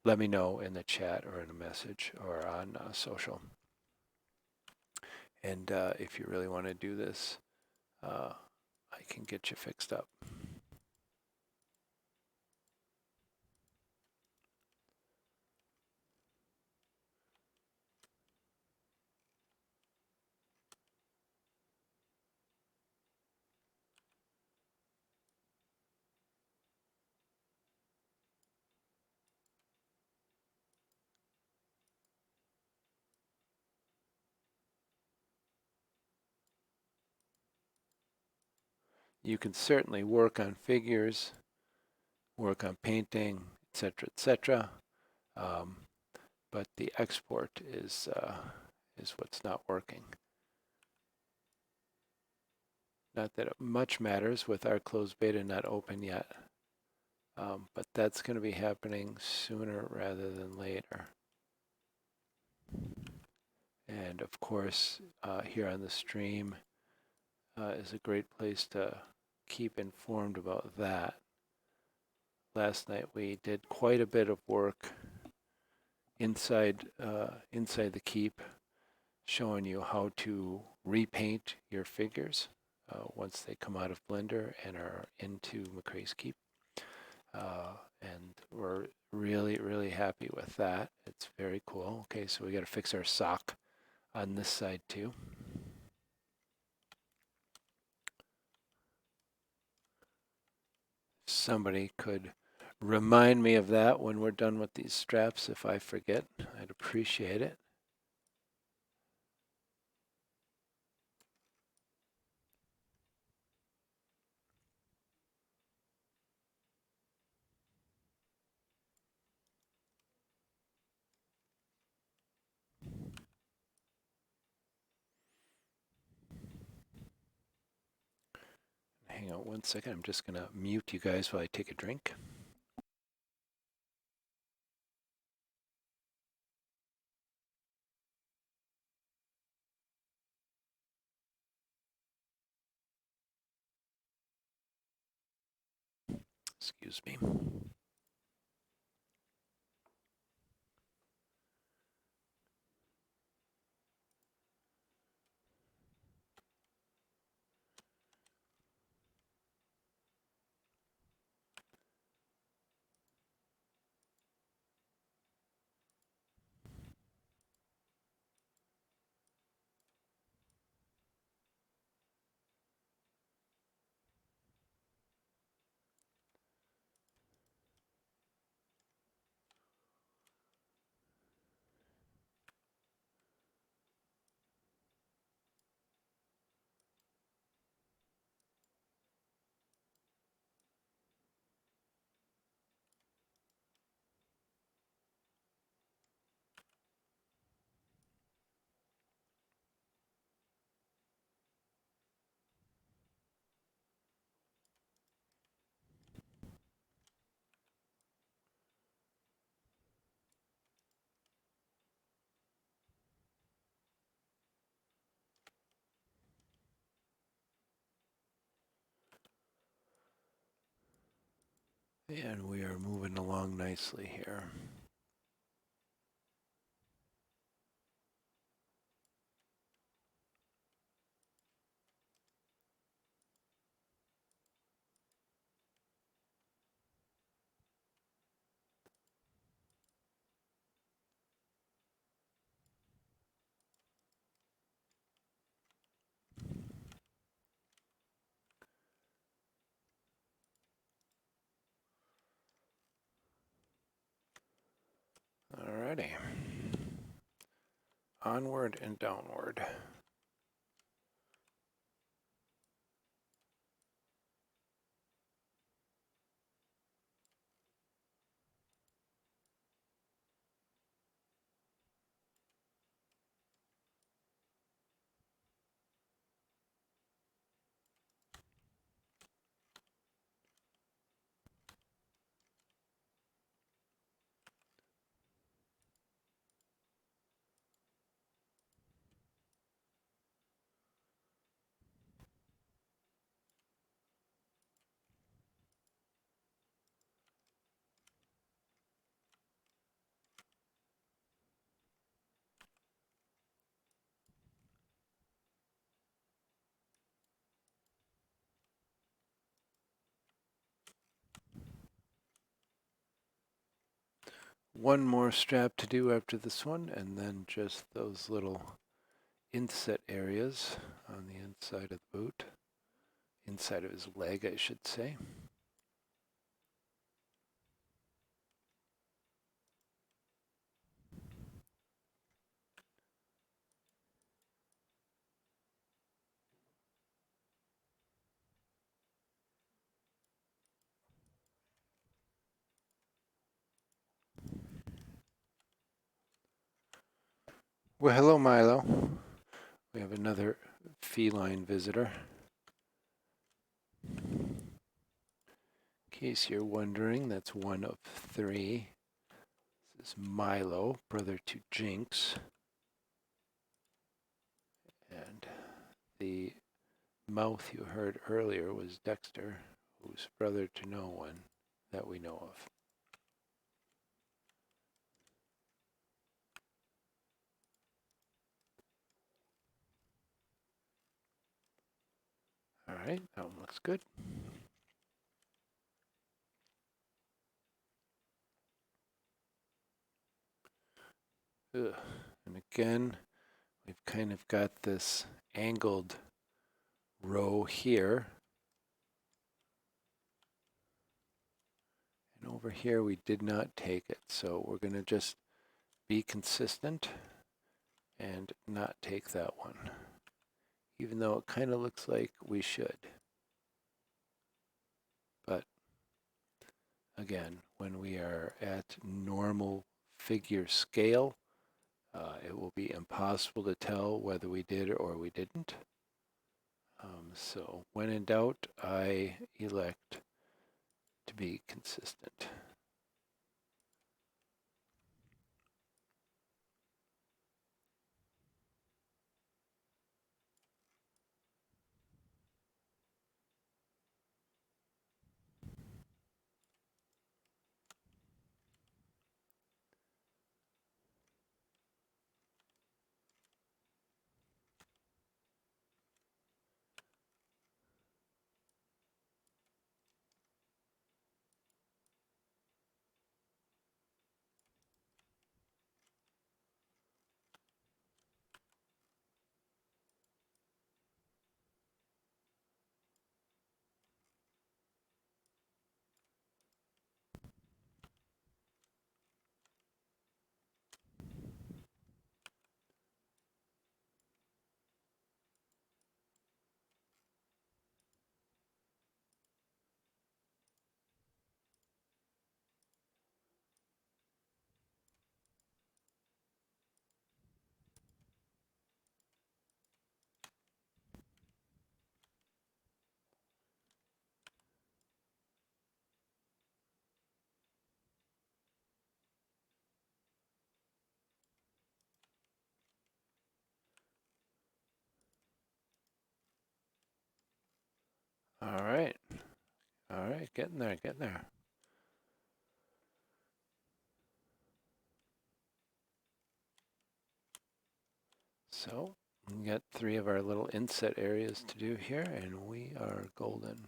A: let me know in the chat or in a message or on social. And if you really want to do this, I can get you fixed up. You can certainly work on figures, work on painting, etc., etc. But the export is what's not working. Not that it much matters with our closed beta not open yet, but that's going to be happening sooner rather than later. And of course, here on the stream is a great place to keep informed about that. Last night we did quite a bit of work inside the keep, showing you how to repaint your figures once they come out of Blender and are into McCrae's Keep. And we're really happy with that. It's very cool. Okay, so we got to fix our sock on this side too. Somebody could remind me of that when we're done with these straps. If I forget, I'd appreciate it. Hang on one second. I'm just going to mute you guys while I take a drink. Excuse me. And we are moving along nicely here. Alrighty. Onward and downward. One more strap to do after this one, and then just those little inset areas on the inside of the boot. Inside of his leg, I should say. Well, hello, Milo. We have another feline visitor. In case you're wondering, that's one of three. This is Milo, brother to Jinx. And the mouth you heard earlier was Dexter, who's brother to no one that we know of. All right, that one looks good. Ugh. And again, we've kind of got this angled row here. And over here we did not take it, so we're going to just be consistent and not take that one, even though it kind of looks like we should. But again, when we are at normal figure scale, it will be impossible to tell whether we did or we didn't. So when in doubt, I elect to be consistent. All right, getting there, getting there. So we got 3 of our little inset areas to do here, and we are golden.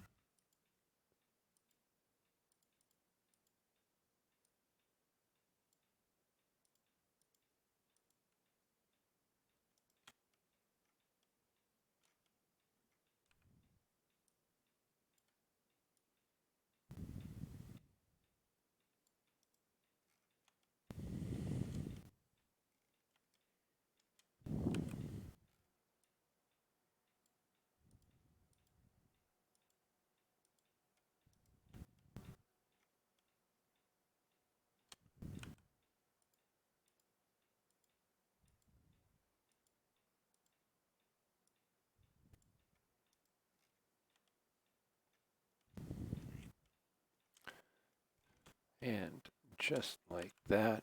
A: And just like that,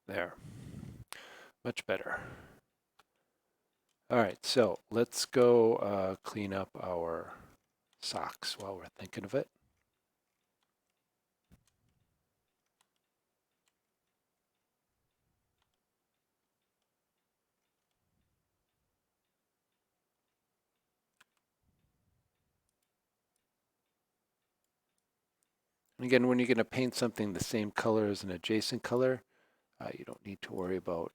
A: there, much better. All right, so let's go clean up our socks while we're thinking of it. And again, when you're going to paint something the same color as an adjacent color, you don't need to worry about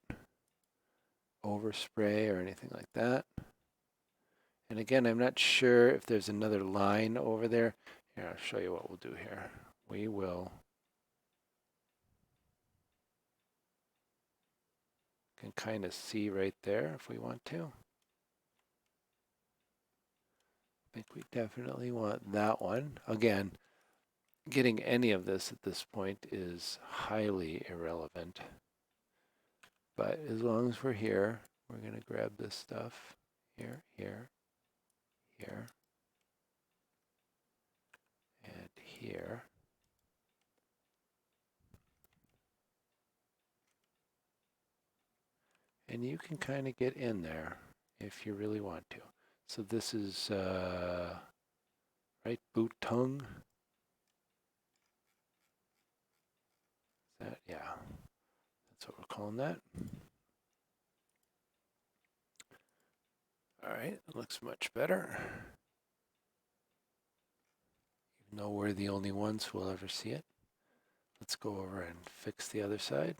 A: overspray or anything like that. And again, I'm not sure if there's another line over there. Here, I'll show you what we'll do here. We will, can kind of see right there if we want to. I think we definitely want that one. Again, getting any of this at this point is highly irrelevant. But as long as we're here, we're going to grab this stuff here, here, here, and here. And you can kind of get in there if you really want to. So this is, right, boot tongue. That, yeah, that's what we're calling that. All right, it looks much better. Even though we're the only ones who will ever see it. Let's go over and fix the other side.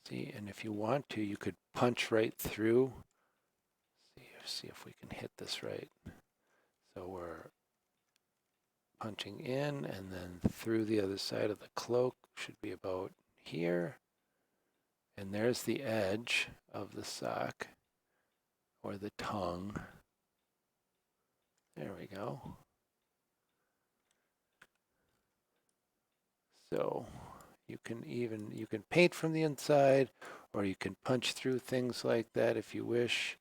A: See, and if you want to, you could punch right through. See if we can hit this right. So we're punching in and then through the other side of the cloak, should be about here. And there's the edge of the sock or the tongue. There we go. So you can paint from the inside, or you can punch through things like that if you wish.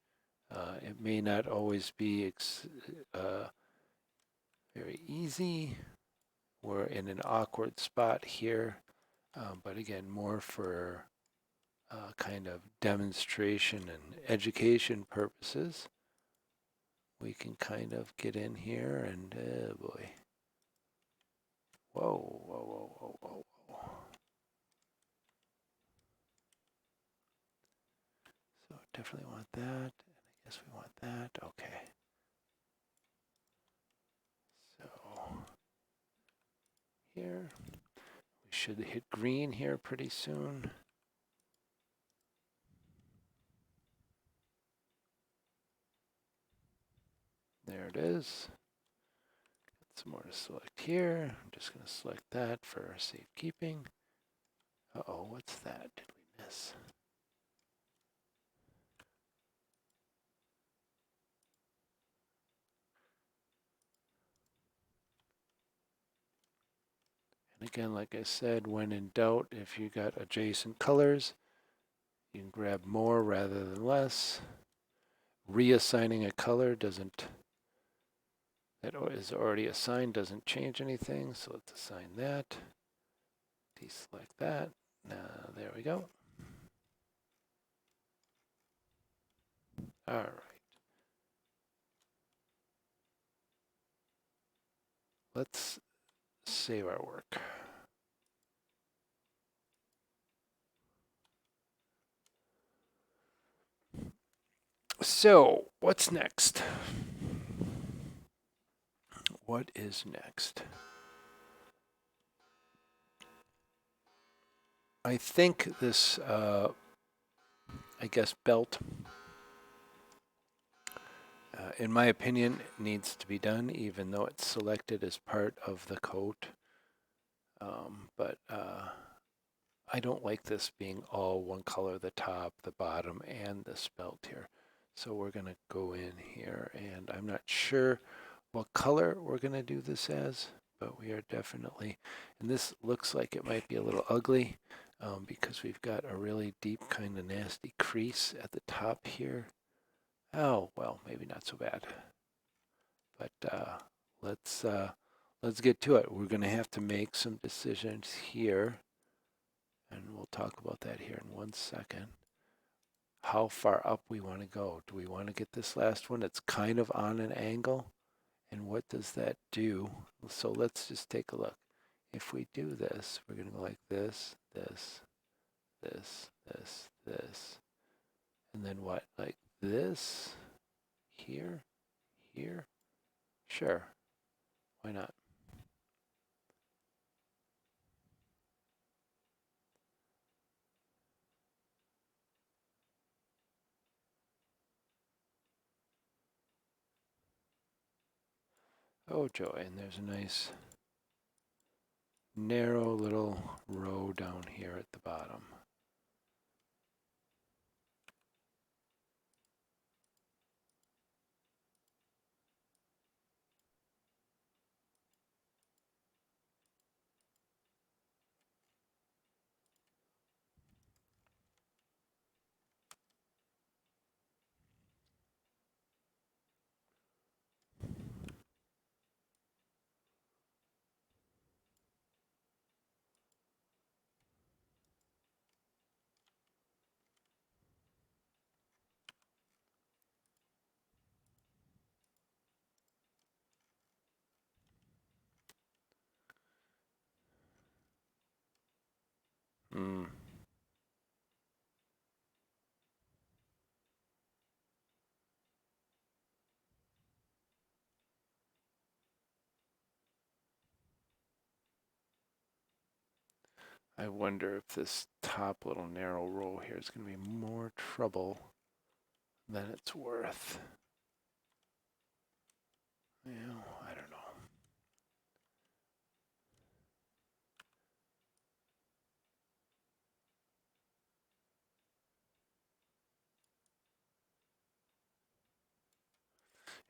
A: It may not always be very easy. We're in an awkward spot here, but again, more for kind of demonstration and education purposes. We can kind of get in here and, oh boy. Whoa, whoa, whoa, whoa, whoa, whoa. So definitely want that, and I guess we want that, okay. So here, we should hit green here pretty soon. There it is. Got some more to select here. I'm just going to select that for safekeeping. Uh-oh, what's that? Did we miss? And again, like I said, when in doubt, if you got adjacent colors, You can grab more rather than less. Reassigning a color doesn't, that is already assigned, doesn't change anything. So let's assign that. Deselect that. Now, there we go. All right. Let's save our work. So, what's next? What is next? I think this, I guess, belt, in my opinion, needs to be done, even though it's selected as part of the coat. But I don't like this being all one color, the top, the bottom, and this belt here. So we're going to go in here, and I'm not sure what color we're going to do this as, but we are definitely, and this looks like it might be a little ugly because we've got a really deep kind of nasty crease at the top here. Oh, well, maybe not so bad. But let's get to it. We're going to have to make some decisions here, and we'll talk about that here in 1 second. How far up we want to go. Do we want to get this last one? It's kind of on an angle. And what does that do? So let's just take a look. If we do this, we're going to go like this, this, this, this, this. And then what? Like this, here, here? Sure. Why not? Oh joy, and there's a nice narrow little row down here at the bottom. Mm. I wonder if this top little narrow row here is going to be more trouble than it's worth. You know, I don't know.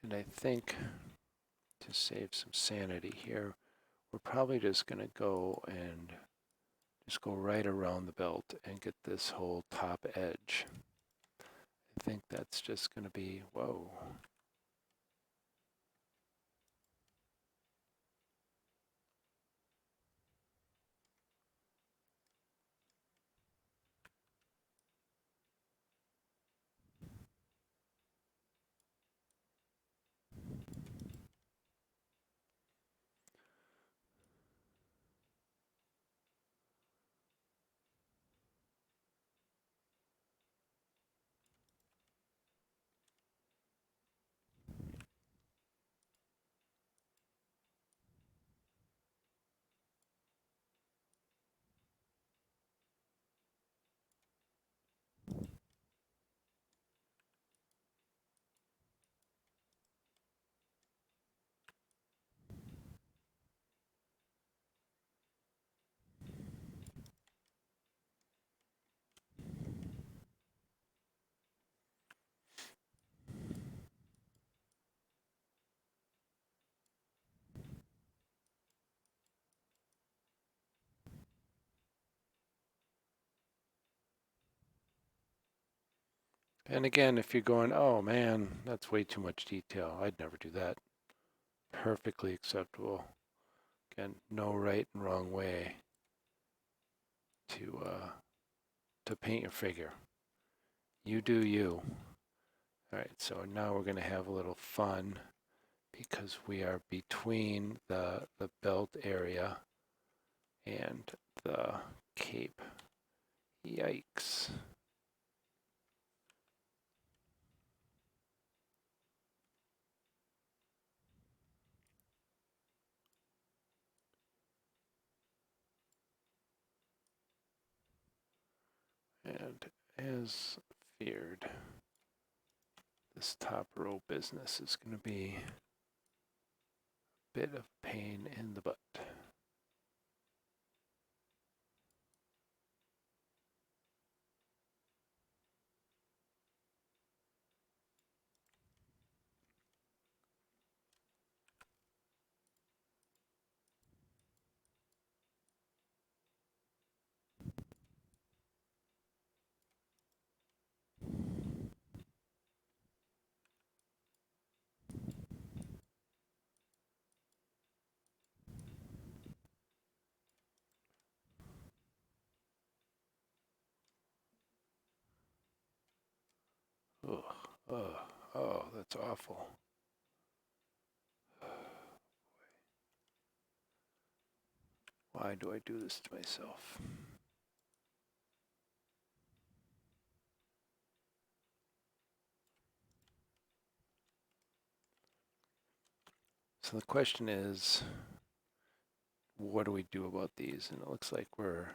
A: And I think to save some sanity here, we're probably just going to go and just go right around the belt and get this whole top edge. I think that's just going to be, whoa. And again, if you're going, oh man, that's way too much detail, I'd never do that. Perfectly acceptable. Again, no right and wrong way to paint your figure. You do you. All right, so now we're going to have a little fun because we are between the belt area and the cape. Yikes. And as feared, this top row business is going to be a bit of pain in the butt. Ugh, oh, that's awful. Why do I do this to myself? So the question is, what do we do about these? And it looks like we're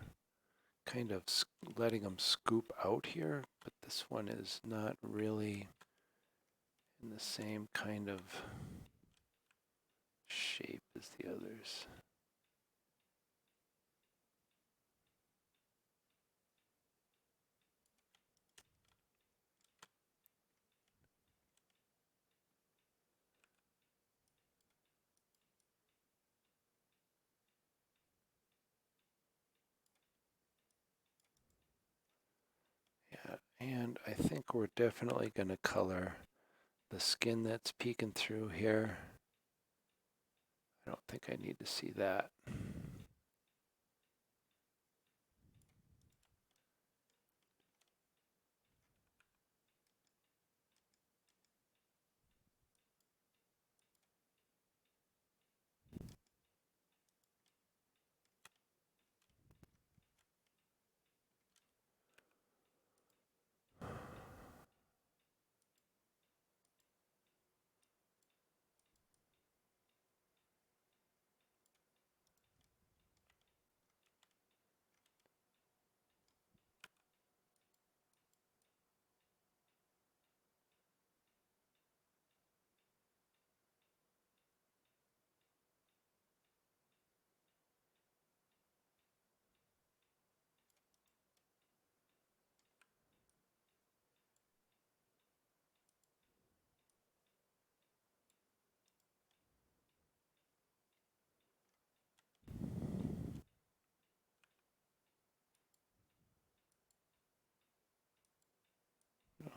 A: kind of letting them scoop out here, but this one is not really in the same kind of shape as the others. Yeah, and I think we're definitely going to color the skin that's peeking through here. I don't think I need to see that.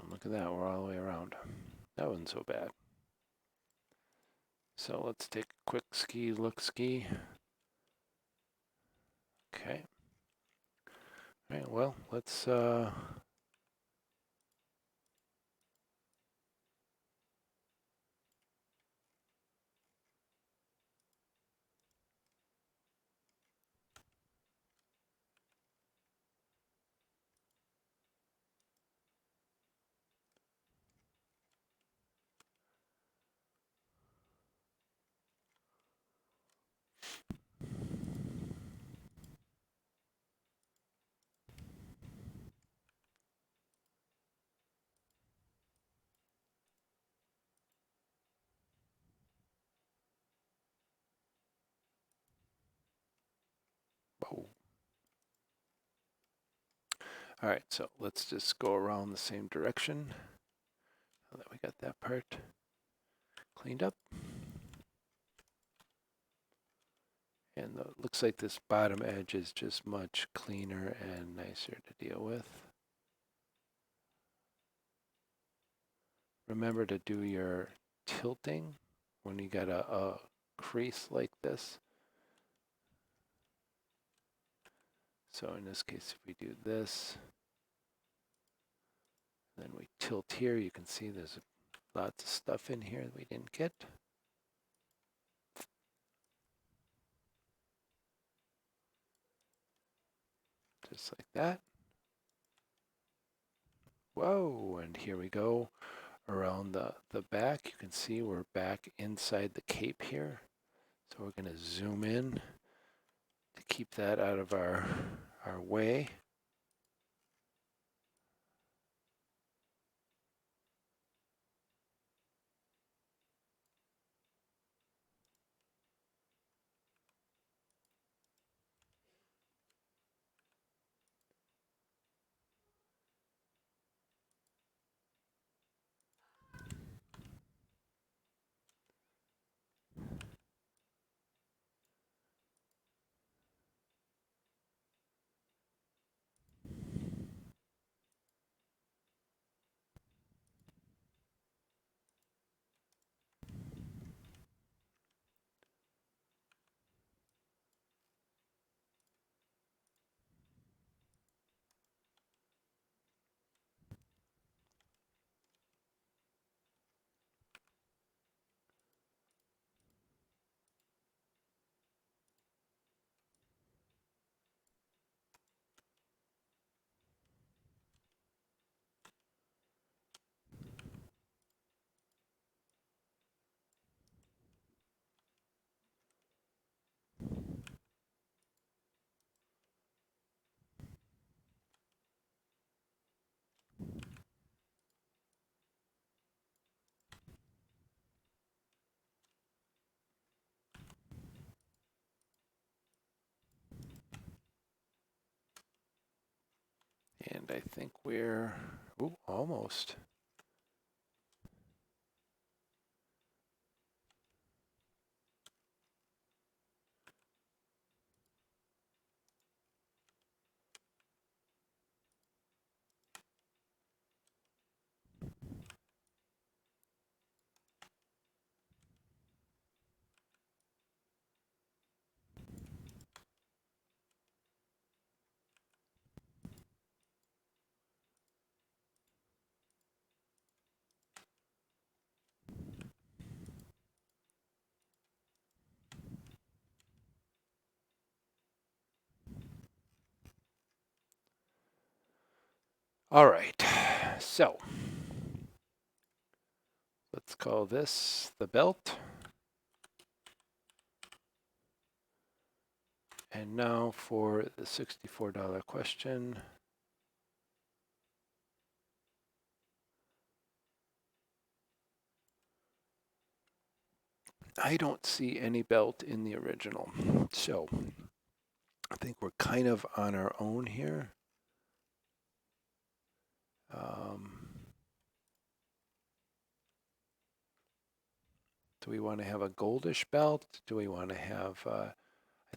A: Oh, look at that, we're all the way around. That wasn't so bad. So let's take a quick ski. Okay. All right, well, let's oh. All right, so let's just go around the same direction. Now that we got that part cleaned up. And it looks like this bottom edge is just much cleaner and nicer to deal with. remember to do your tilting when you got a crease like this. So in this case, if we do this, then we tilt here, you can see there's lots of stuff in here that we didn't get. Just like that. Whoa, and here we go around the back. You can see we're back inside the cape here. So we're going to zoom in to keep that out of our way. And I think we're almost. All right, so let's call this the belt. And now for the $64 question. I don't see any belt in the original, so I think we're kind of on our own here. Do we want to have a goldish belt? Do we want to have, I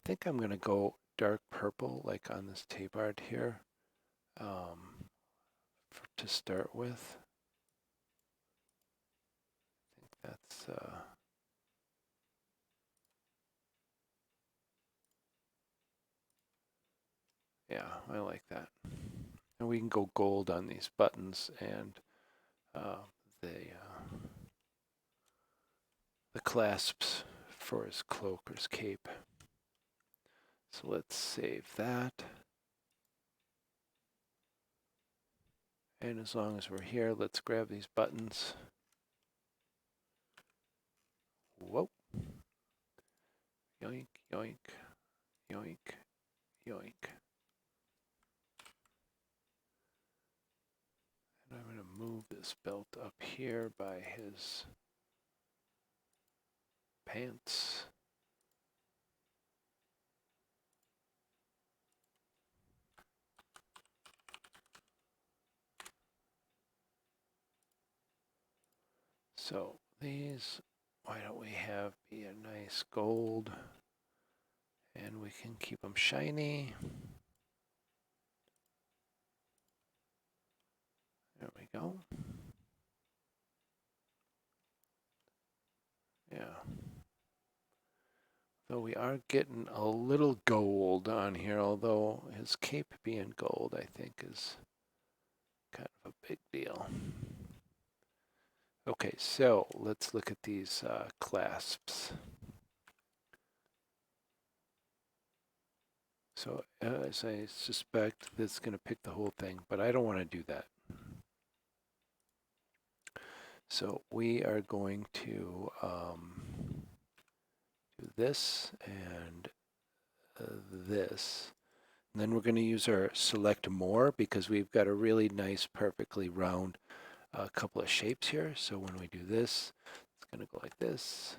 A: think I'm going to go dark purple like on this tabard here to start with. I think that's, yeah, I like that. And we can go gold on these buttons and the clasps for his cloak or his cape. So let's save that. And as long as we're here, let's grab these buttons. Whoa. Yoink, yoink, yoink, yoink. And I'm going to move this belt up here by his pants. So these, why don't we have be a nice gold, and we can keep them shiny. There we go. Though we are getting a little gold on here, although his cape being gold, I think, is kind of a big deal. Okay, so let's look at these clasps. So as I suspect, this is going to pick the whole thing, but I don't want to do that. So we are going to do this and this. And then we're going to use our select more because we've got a really nice, perfectly round couple of shapes here. So when we do this, it's going to go like this.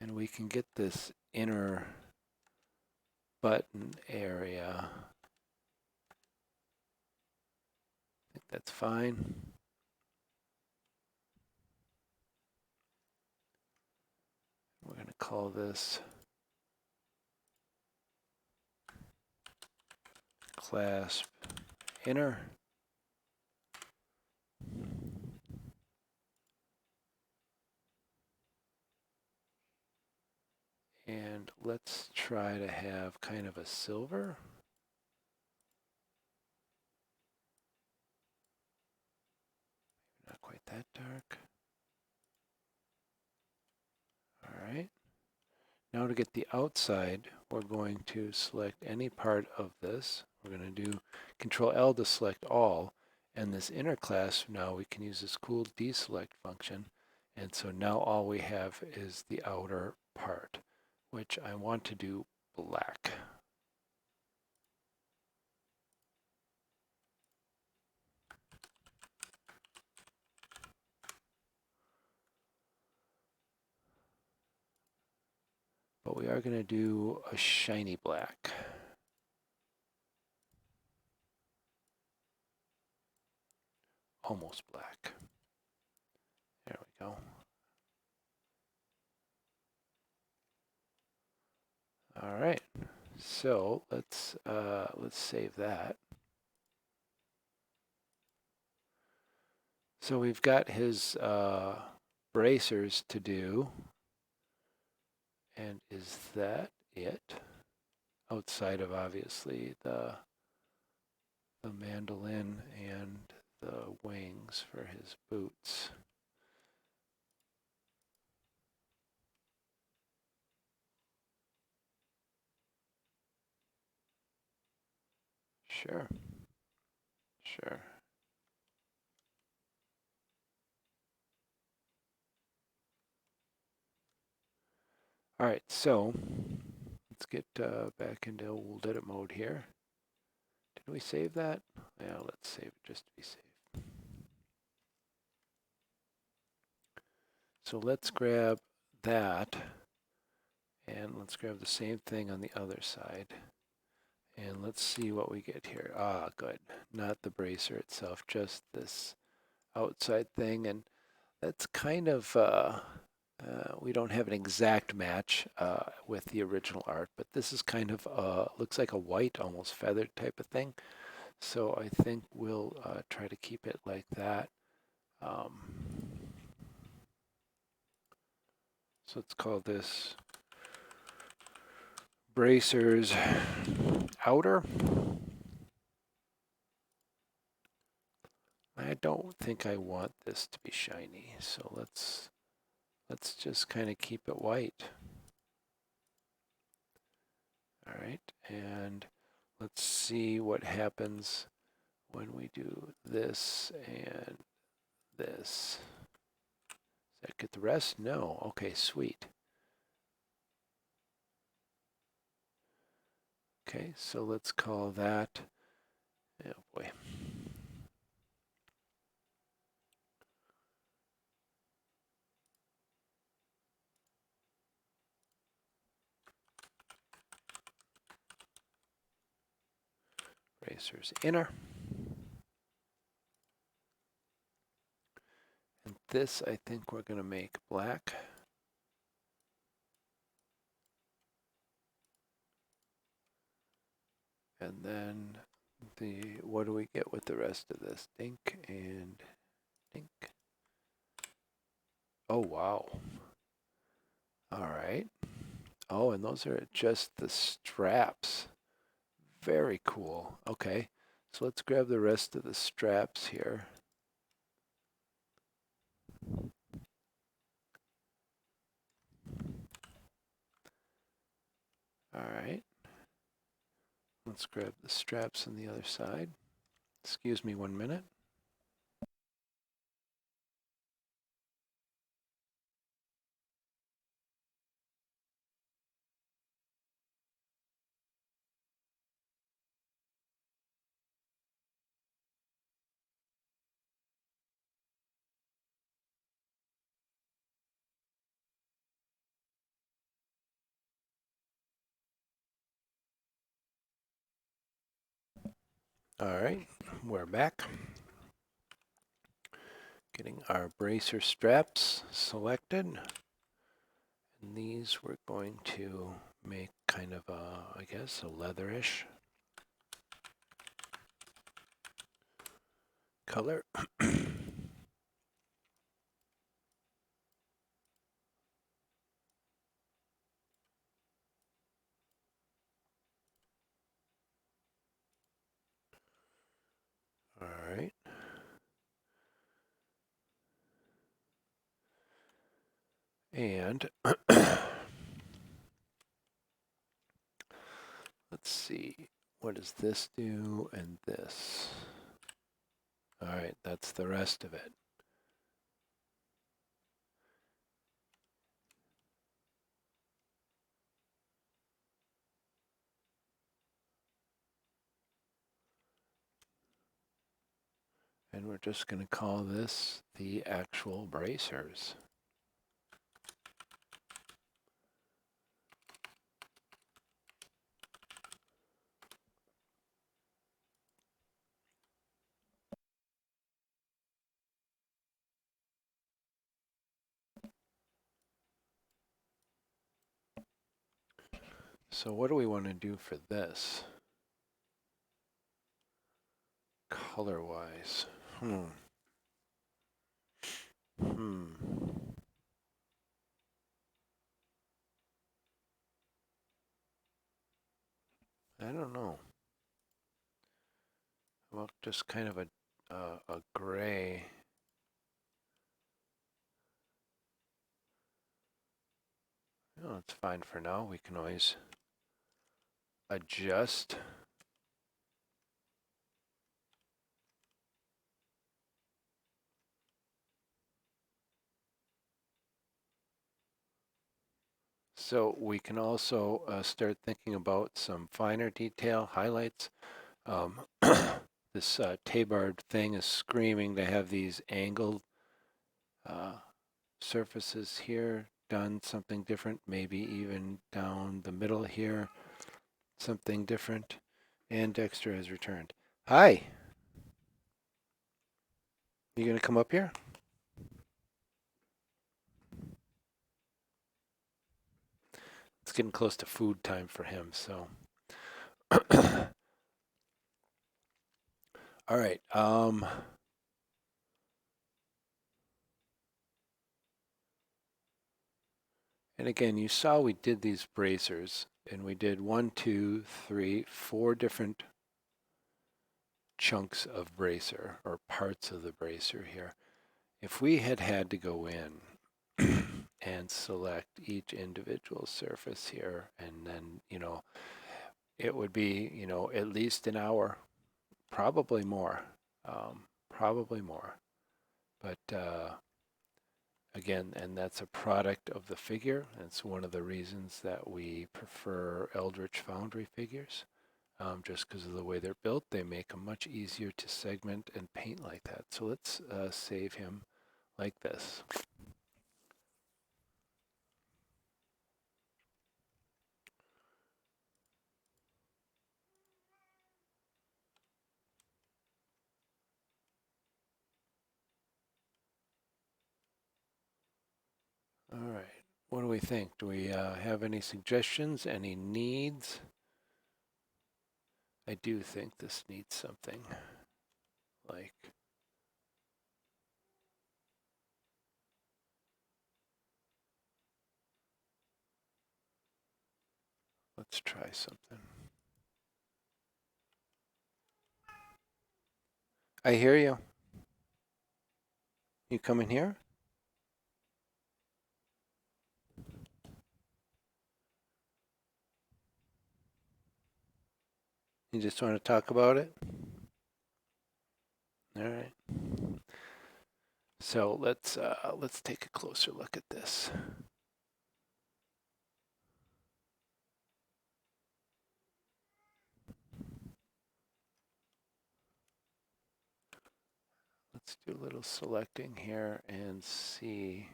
A: And we can get this inner button area. I think that's fine. We're going to call this clasp inner. And let's try to have kind of a silver. Not quite that dark. All right. Now to get the outside, we're going to select any part of this. We're going to do Control L to select all. And this inner clasp, now we can use this cool deselect function. And so now all we have is the outer part, which I want to do black. But we are going to do a shiny black. Almost black. There we go. All right. So let's save that. So we've got his bracers to do. And is that it? Outside of obviously the mandolin and the wings for his boots. Sure. Sure. All right, so let's get back into old edit mode here. Did we save that? Yeah, let's save it just to be safe. So let's grab that, and let's grab the same thing on the other side. And let's see what we get here. Ah, good. Not the bracer itself, just this outside thing. And that's kind of, we don't have an exact match with the original art, but this is kind of, looks like a white, almost feathered type of thing. So I think we'll try to keep it like that. So let's call this bracers outer. I don't think I want this to be shiny, so let's just kind of keep it white. All right, and let's see what happens when we do this and this. Does that get the rest? No. Okay, sweet. Okay, so let's call that, oh boy. Bracers inner. And this, I think we're going to make black. And then what do we get with the rest of this? Dink and dink. Oh, wow. All right. Oh, and those are just the straps. Very cool. Okay. So let's grab the rest of the straps here. All right. Let's grab the straps on the other side. Excuse me 1 minute. All right, we're back. Getting our bracer straps selected. And these we're going to make kind of a, I guess, a leatherish color. All right. And let's see, what does this do and this? All right, that's the rest of it. And we're just going to call this the actual bracers. So what do we want to do for this? Color-wise. I don't know. Well, just kind of a gray. Oh, it's fine for now. We can always adjust. So we can also start thinking about some finer detail highlights. This tabard thing is screaming to have these angled surfaces here, done something different, maybe even down the middle here, something different. And Dexter has returned. Hi. You gonna come up here? It's getting close to food time for him, so. All right. And again, you saw we did these bracers, and we did 1, 2, 3, 4 different chunks of bracer or parts of the bracer here. If we had had to go in and select each individual surface here, and then, it would be, at least an hour, probably more, probably more. But again, and that's a product of the figure. It's one of the reasons that we prefer Eldritch Foundry figures. Just because of the way they're built, they make them much easier to segment and paint like that. So let's save him like this. All right, what do we think? Do we have any suggestions, any needs? I do think this needs something like, Let's try something. I hear you. You coming here? You just want to talk about it? All right. So let's take a closer look at this. Let's do a little selecting here and see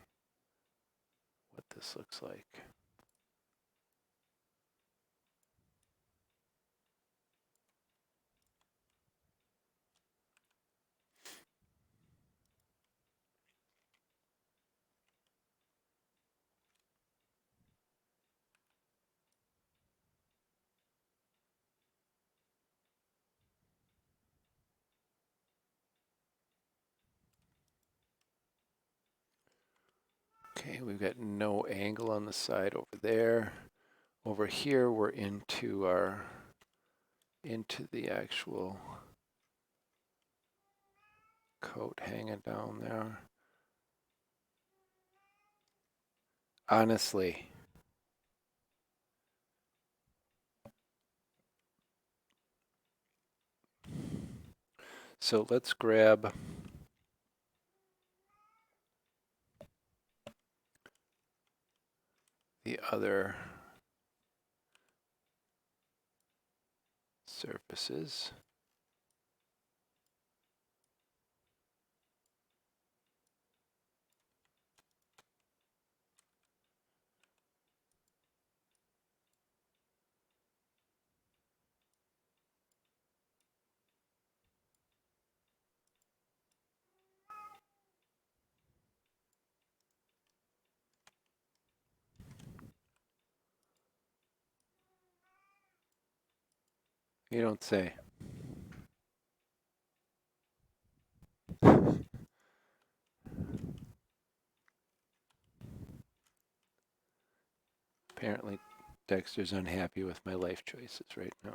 A: what this looks like. Okay, we've got no angle on the side over there. Over here, we're into the actual coat hanging down there. Honestly, so let's grab the other surfaces. You don't say. Apparently, Dexter's unhappy with my life choices right now.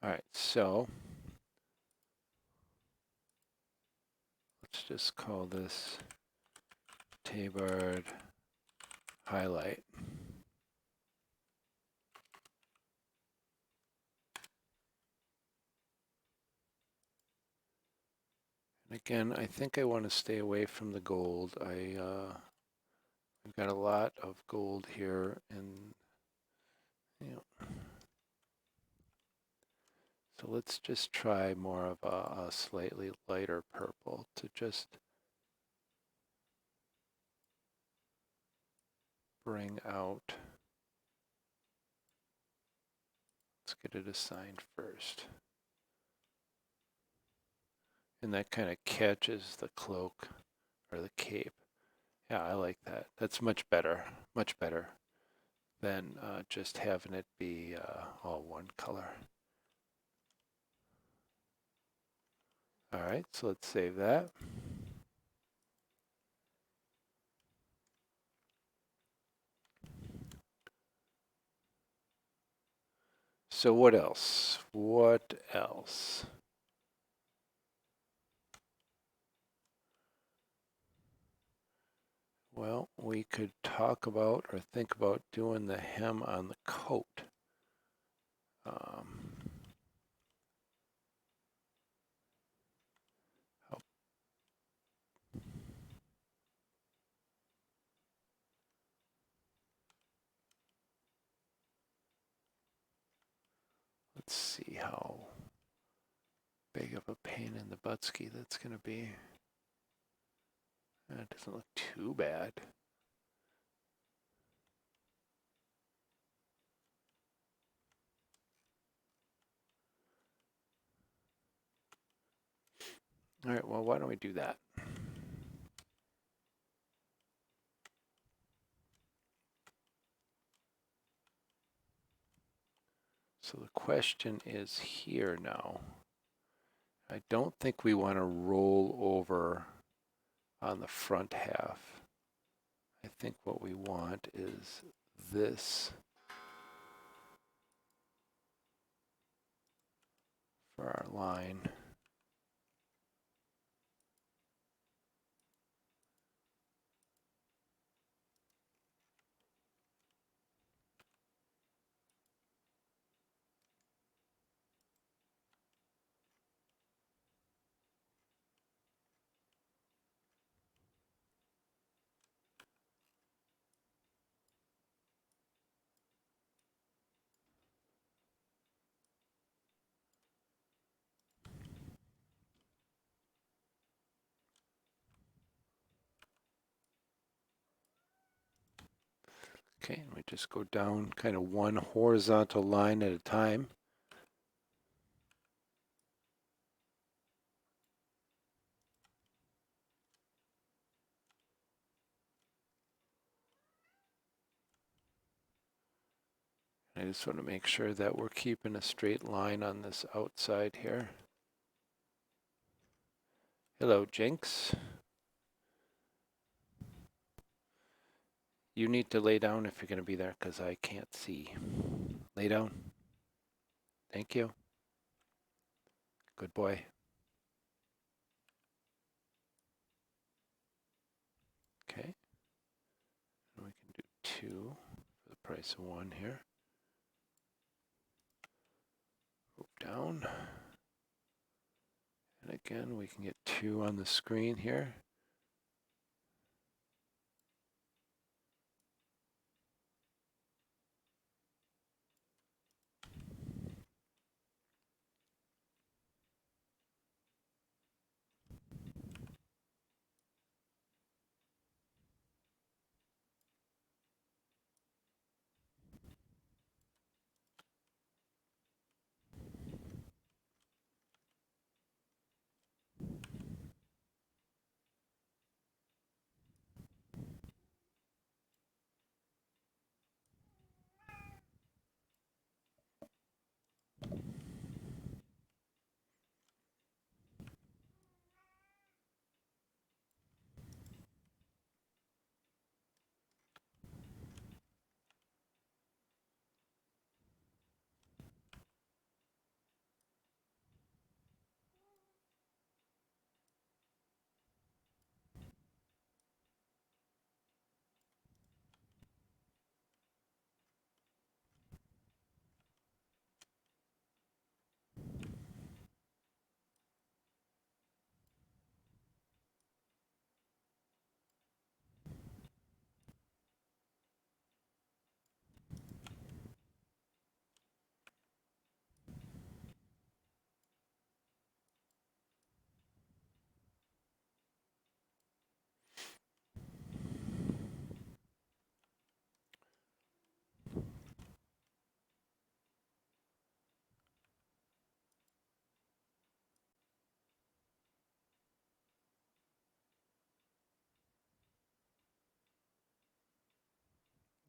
A: All right, so let's just call this Tabard highlight. And again, I think I want to stay away from the gold. I've got a lot of gold here, and so let's just try more of a slightly lighter purple to just bring out. Let's get it assigned first. And that kind of catches the cloak or the cape. Yeah, I like that. That's much better than just having it be all one color. All right, so let's save that. So what else? What else? Well, we could talk about or think about doing the hem on the coat. How- let's see how big of a pain in the buttski that's going to be. That doesn't look too bad. All right, well, why don't we do that? So the question is here now. I don't think we want to roll over on the front half. I think what we want is this for our line. Okay, and we just go down kind of one horizontal line at a time. I just want to make sure that we're keeping a straight line on this outside here. Hello, Jinx. You need to lay down if you're going to be there because I can't see. Lay down. Thank you. Good boy. Okay. And we can do 2 for the price of 1 here. Move down. And again, we can get 2 on the screen here.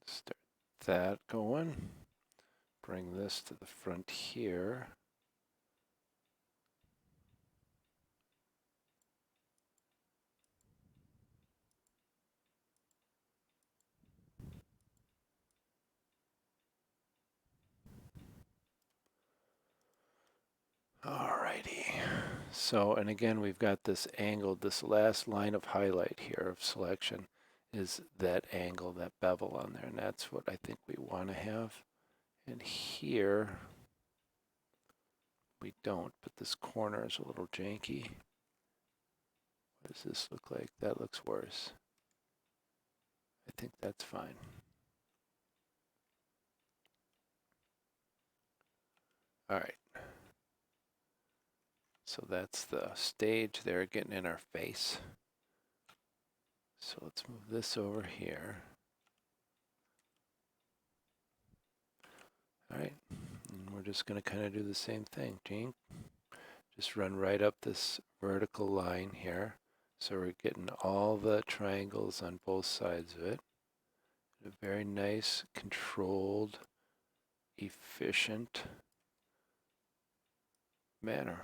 A: Start that going. Bring this to the front here. Alrighty. So, and again, we've got this angle, this last line of highlight here of selection is that angle, that bevel on there, and that's what I think we want to have. And here, we don't, but this corner is a little janky. What does this look like? That looks worse. I think that's fine. All right. So that's the stage there getting in our face. So let's move this over here. All right, and we're just going to kind of do the same thing, Gene. Just run right up this vertical line here. So we're getting all the triangles on both sides of it. A very nice, controlled, efficient manner.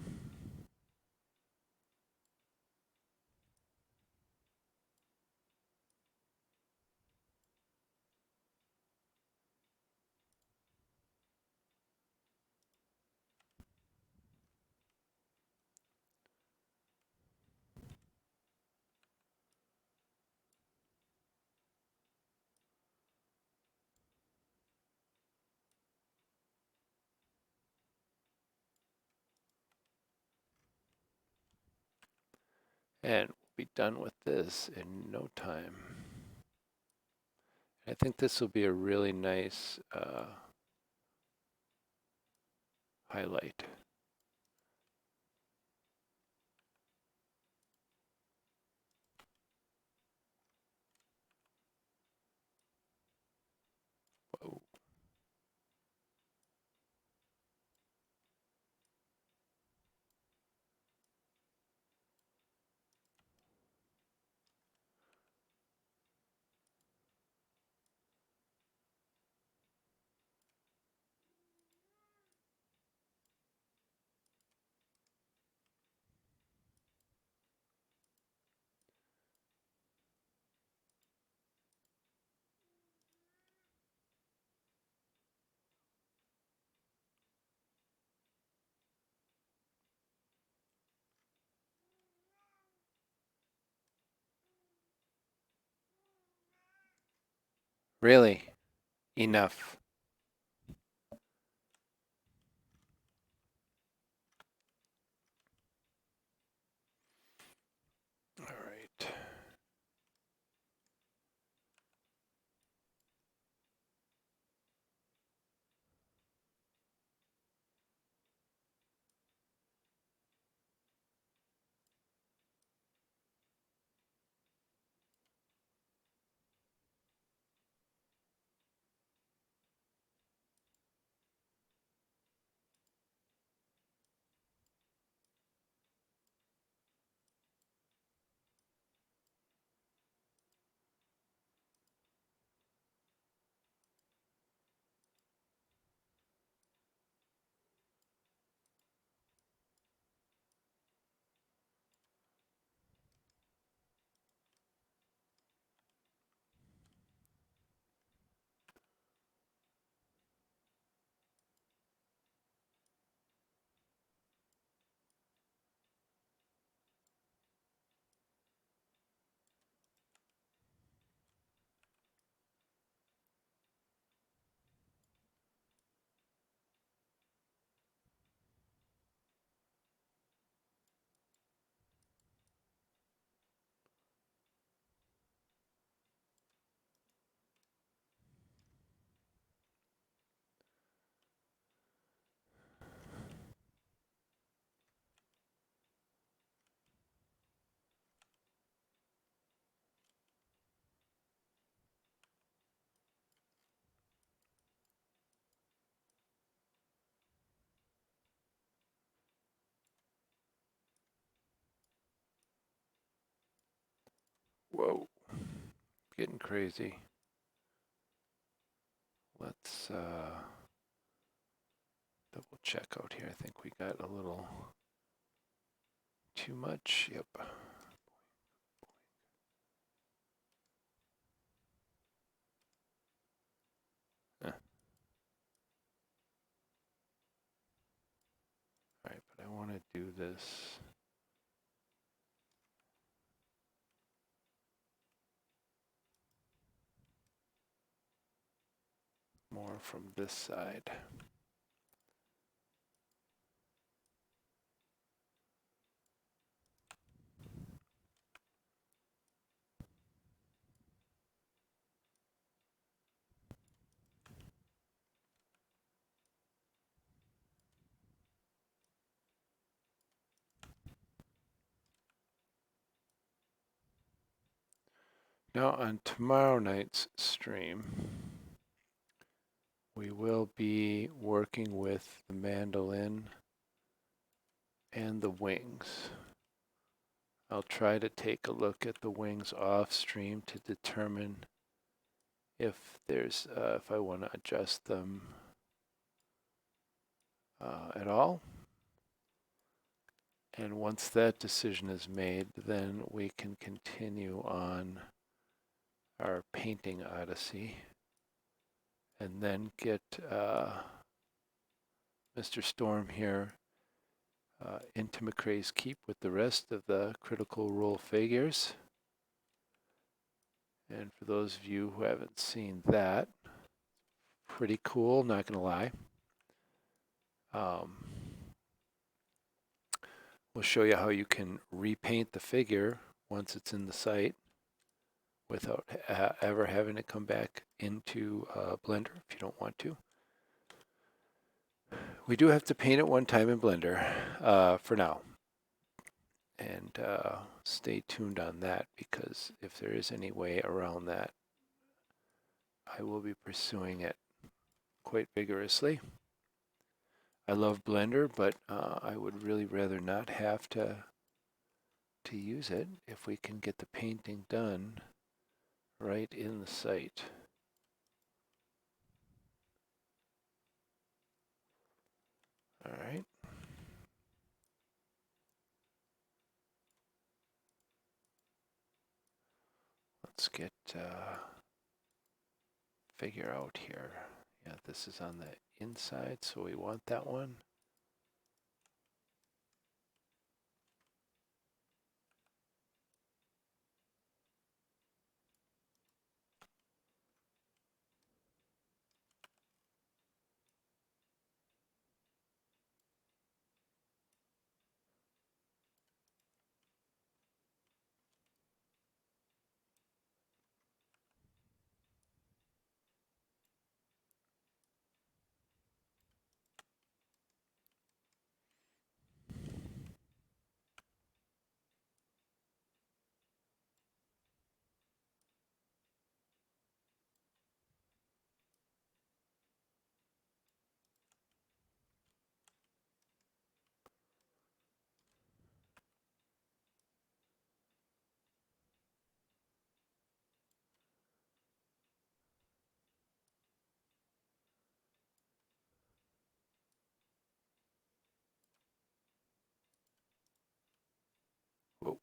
A: And we'll be done with this in no time. I think this will be a really nice highlight. Whoa. Really? Enough. All right. Whoa. Getting crazy. Let's double check out here. I think we got a little too much. Yep. All right, but I want to do this more from this side. Now on tomorrow night's stream, we will be working with the mandolin and the wings. I'll try to take a look at the wings off stream to determine if there's if I want to adjust them at all. And once that decision is made, then we can continue on our painting odyssey and then get Mr. Storm here into McCrae's Keep with the rest of the Critical Role figures. And for those of you who haven't seen that, pretty cool, not gonna lie. We'll show you how you can repaint the figure once it's in the site without ever having to come back into Blender if you don't want to. We do have to paint it one time in Blender for now. And stay tuned on that, because if there is any way around that, I will be pursuing it quite vigorously. I love Blender, but I would really rather not have to use it if we can get the painting done right in the site. All right. Let's get figure out here. Yeah, this is on the inside, so we want that one. Whoa.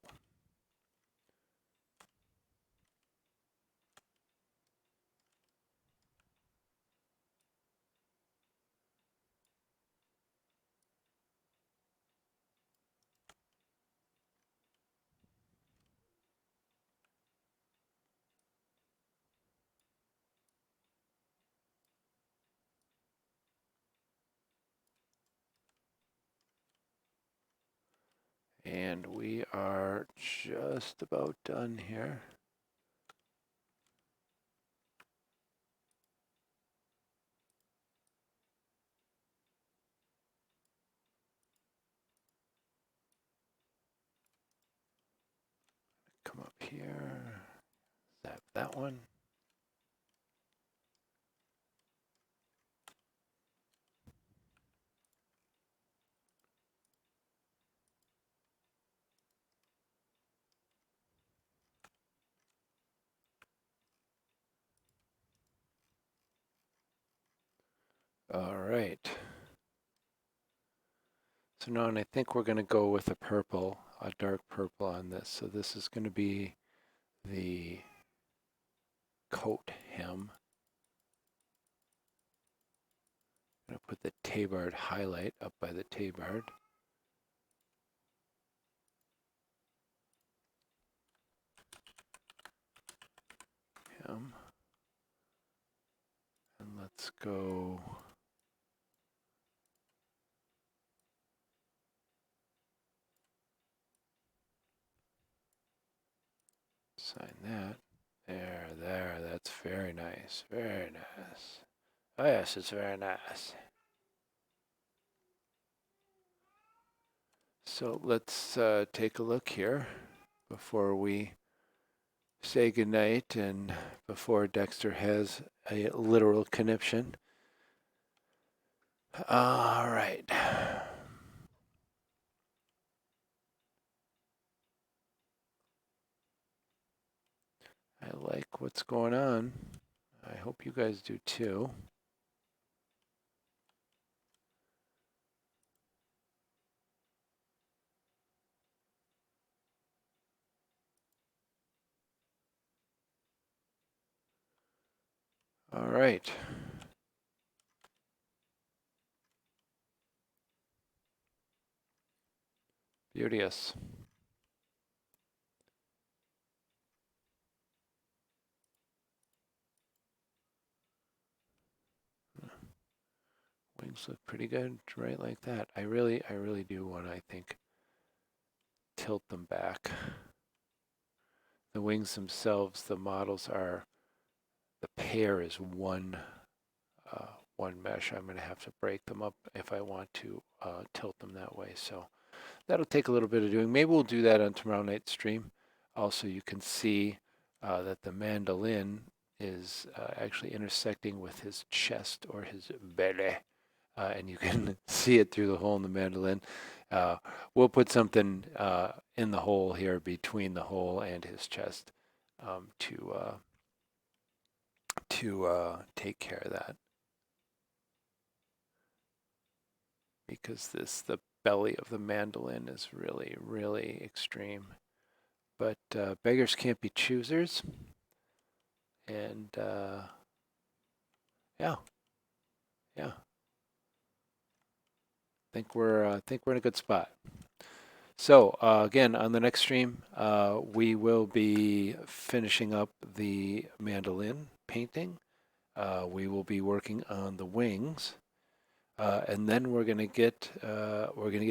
A: And we are just about done here. Come up here, zap that one. All right. So now, and I think we're going to go with a purple, a dark purple on this. So this is going to be the coat hem. I'm going to put the tabard highlight up by the tabard. Hem. And let's go. Sign that. There, that's very nice, very nice. Oh yes, it's very nice. So let's take a look here before we say goodnight and before Dexter has a literal conniption. All right. I like what's going on. I hope you guys do too. All right. Beauteous. Wings look pretty good, right like that. I really do want to, I think, tilt them back. The wings themselves, the models are, the pair is one mesh. I'm going to have to break them up if I want to tilt them that way. So that'll take a little bit of doing. Maybe we'll do that on tomorrow night's stream. Also, you can see that the mandolin is actually intersecting with his chest or his belly, and you can see it through the hole in the mandolin. We'll put something in the hole here between the hole and his chest to take care of that, because the belly of the mandolin is really extreme. But beggars can't be choosers, and yeah, yeah, think we're in a good spot. So again, on the next stream, we will be finishing up the mandolin painting. We will be working on the wings, and then we're gonna get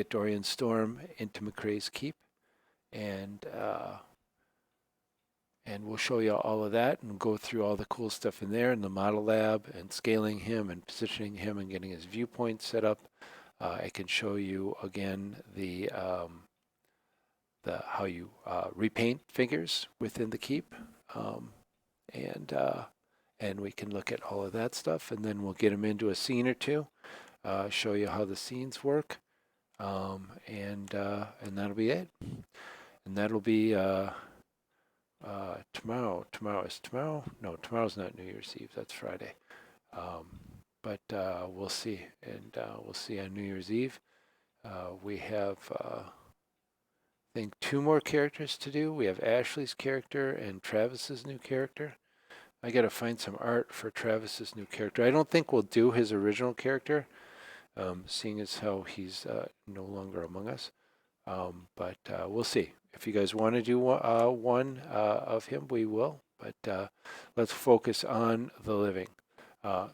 A: Dorian Storm into McCrae's Keep, and we'll show you all of that and go through all the cool stuff in there in the model lab and scaling him and positioning him and getting his viewpoint set up. I can show you again the how you repaint figures within the keep, um, and we can look at all of that stuff, and then we'll get him into a scene or two, show you how the scenes work, and that'll be it. And that'll be tomorrow. Tomorrow is tomorrow? No, tomorrow's not New Year's Eve. That's Friday. But we'll see, and we'll see on New Year's Eve. We have I think 2 more characters to do. We have Ashley's character and Travis's new character. I got to find some art for Travis's new character. I don't think we'll do his original character, seeing as how he's no longer among us. But we'll see. If you guys want to do one of him, we will. But let's focus on the living.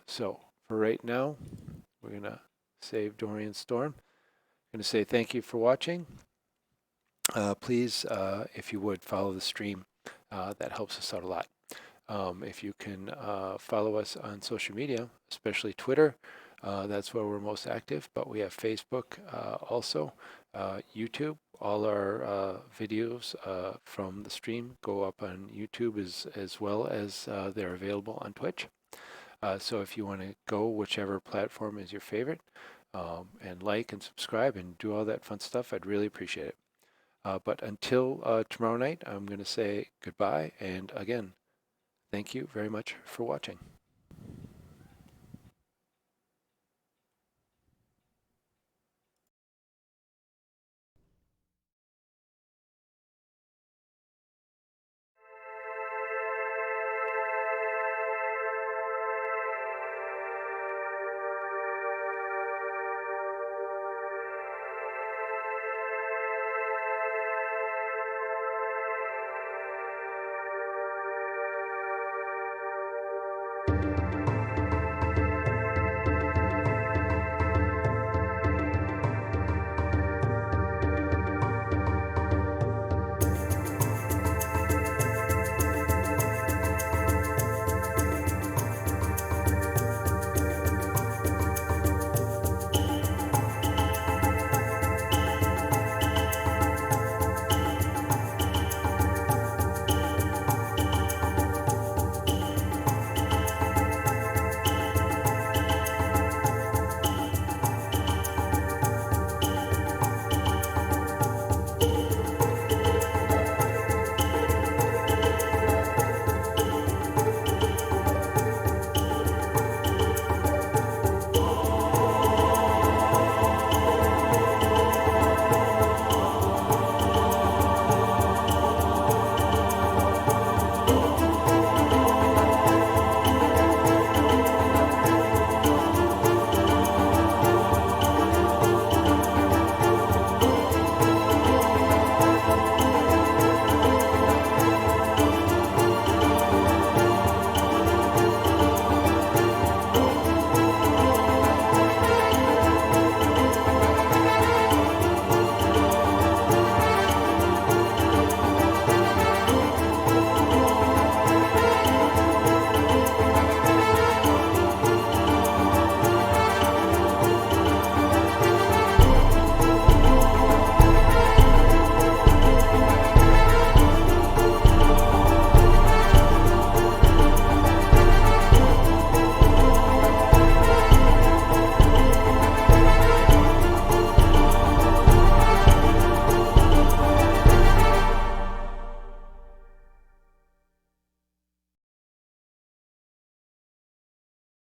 A: So for right now, we're going to save Dorian Storm. I'm going to say thank you for watching. Please, if you would, follow the stream. That helps us out a lot. If you can follow us on social media, especially Twitter, that's where we're most active, but we have Facebook also, YouTube. All our videos from the stream go up on YouTube as well as they're available on Twitch. So if you want to go whichever platform is your favorite, and like and subscribe and do all that fun stuff, I'd really appreciate it. But until tomorrow night, I'm going to say goodbye. And again, thank you very much for watching.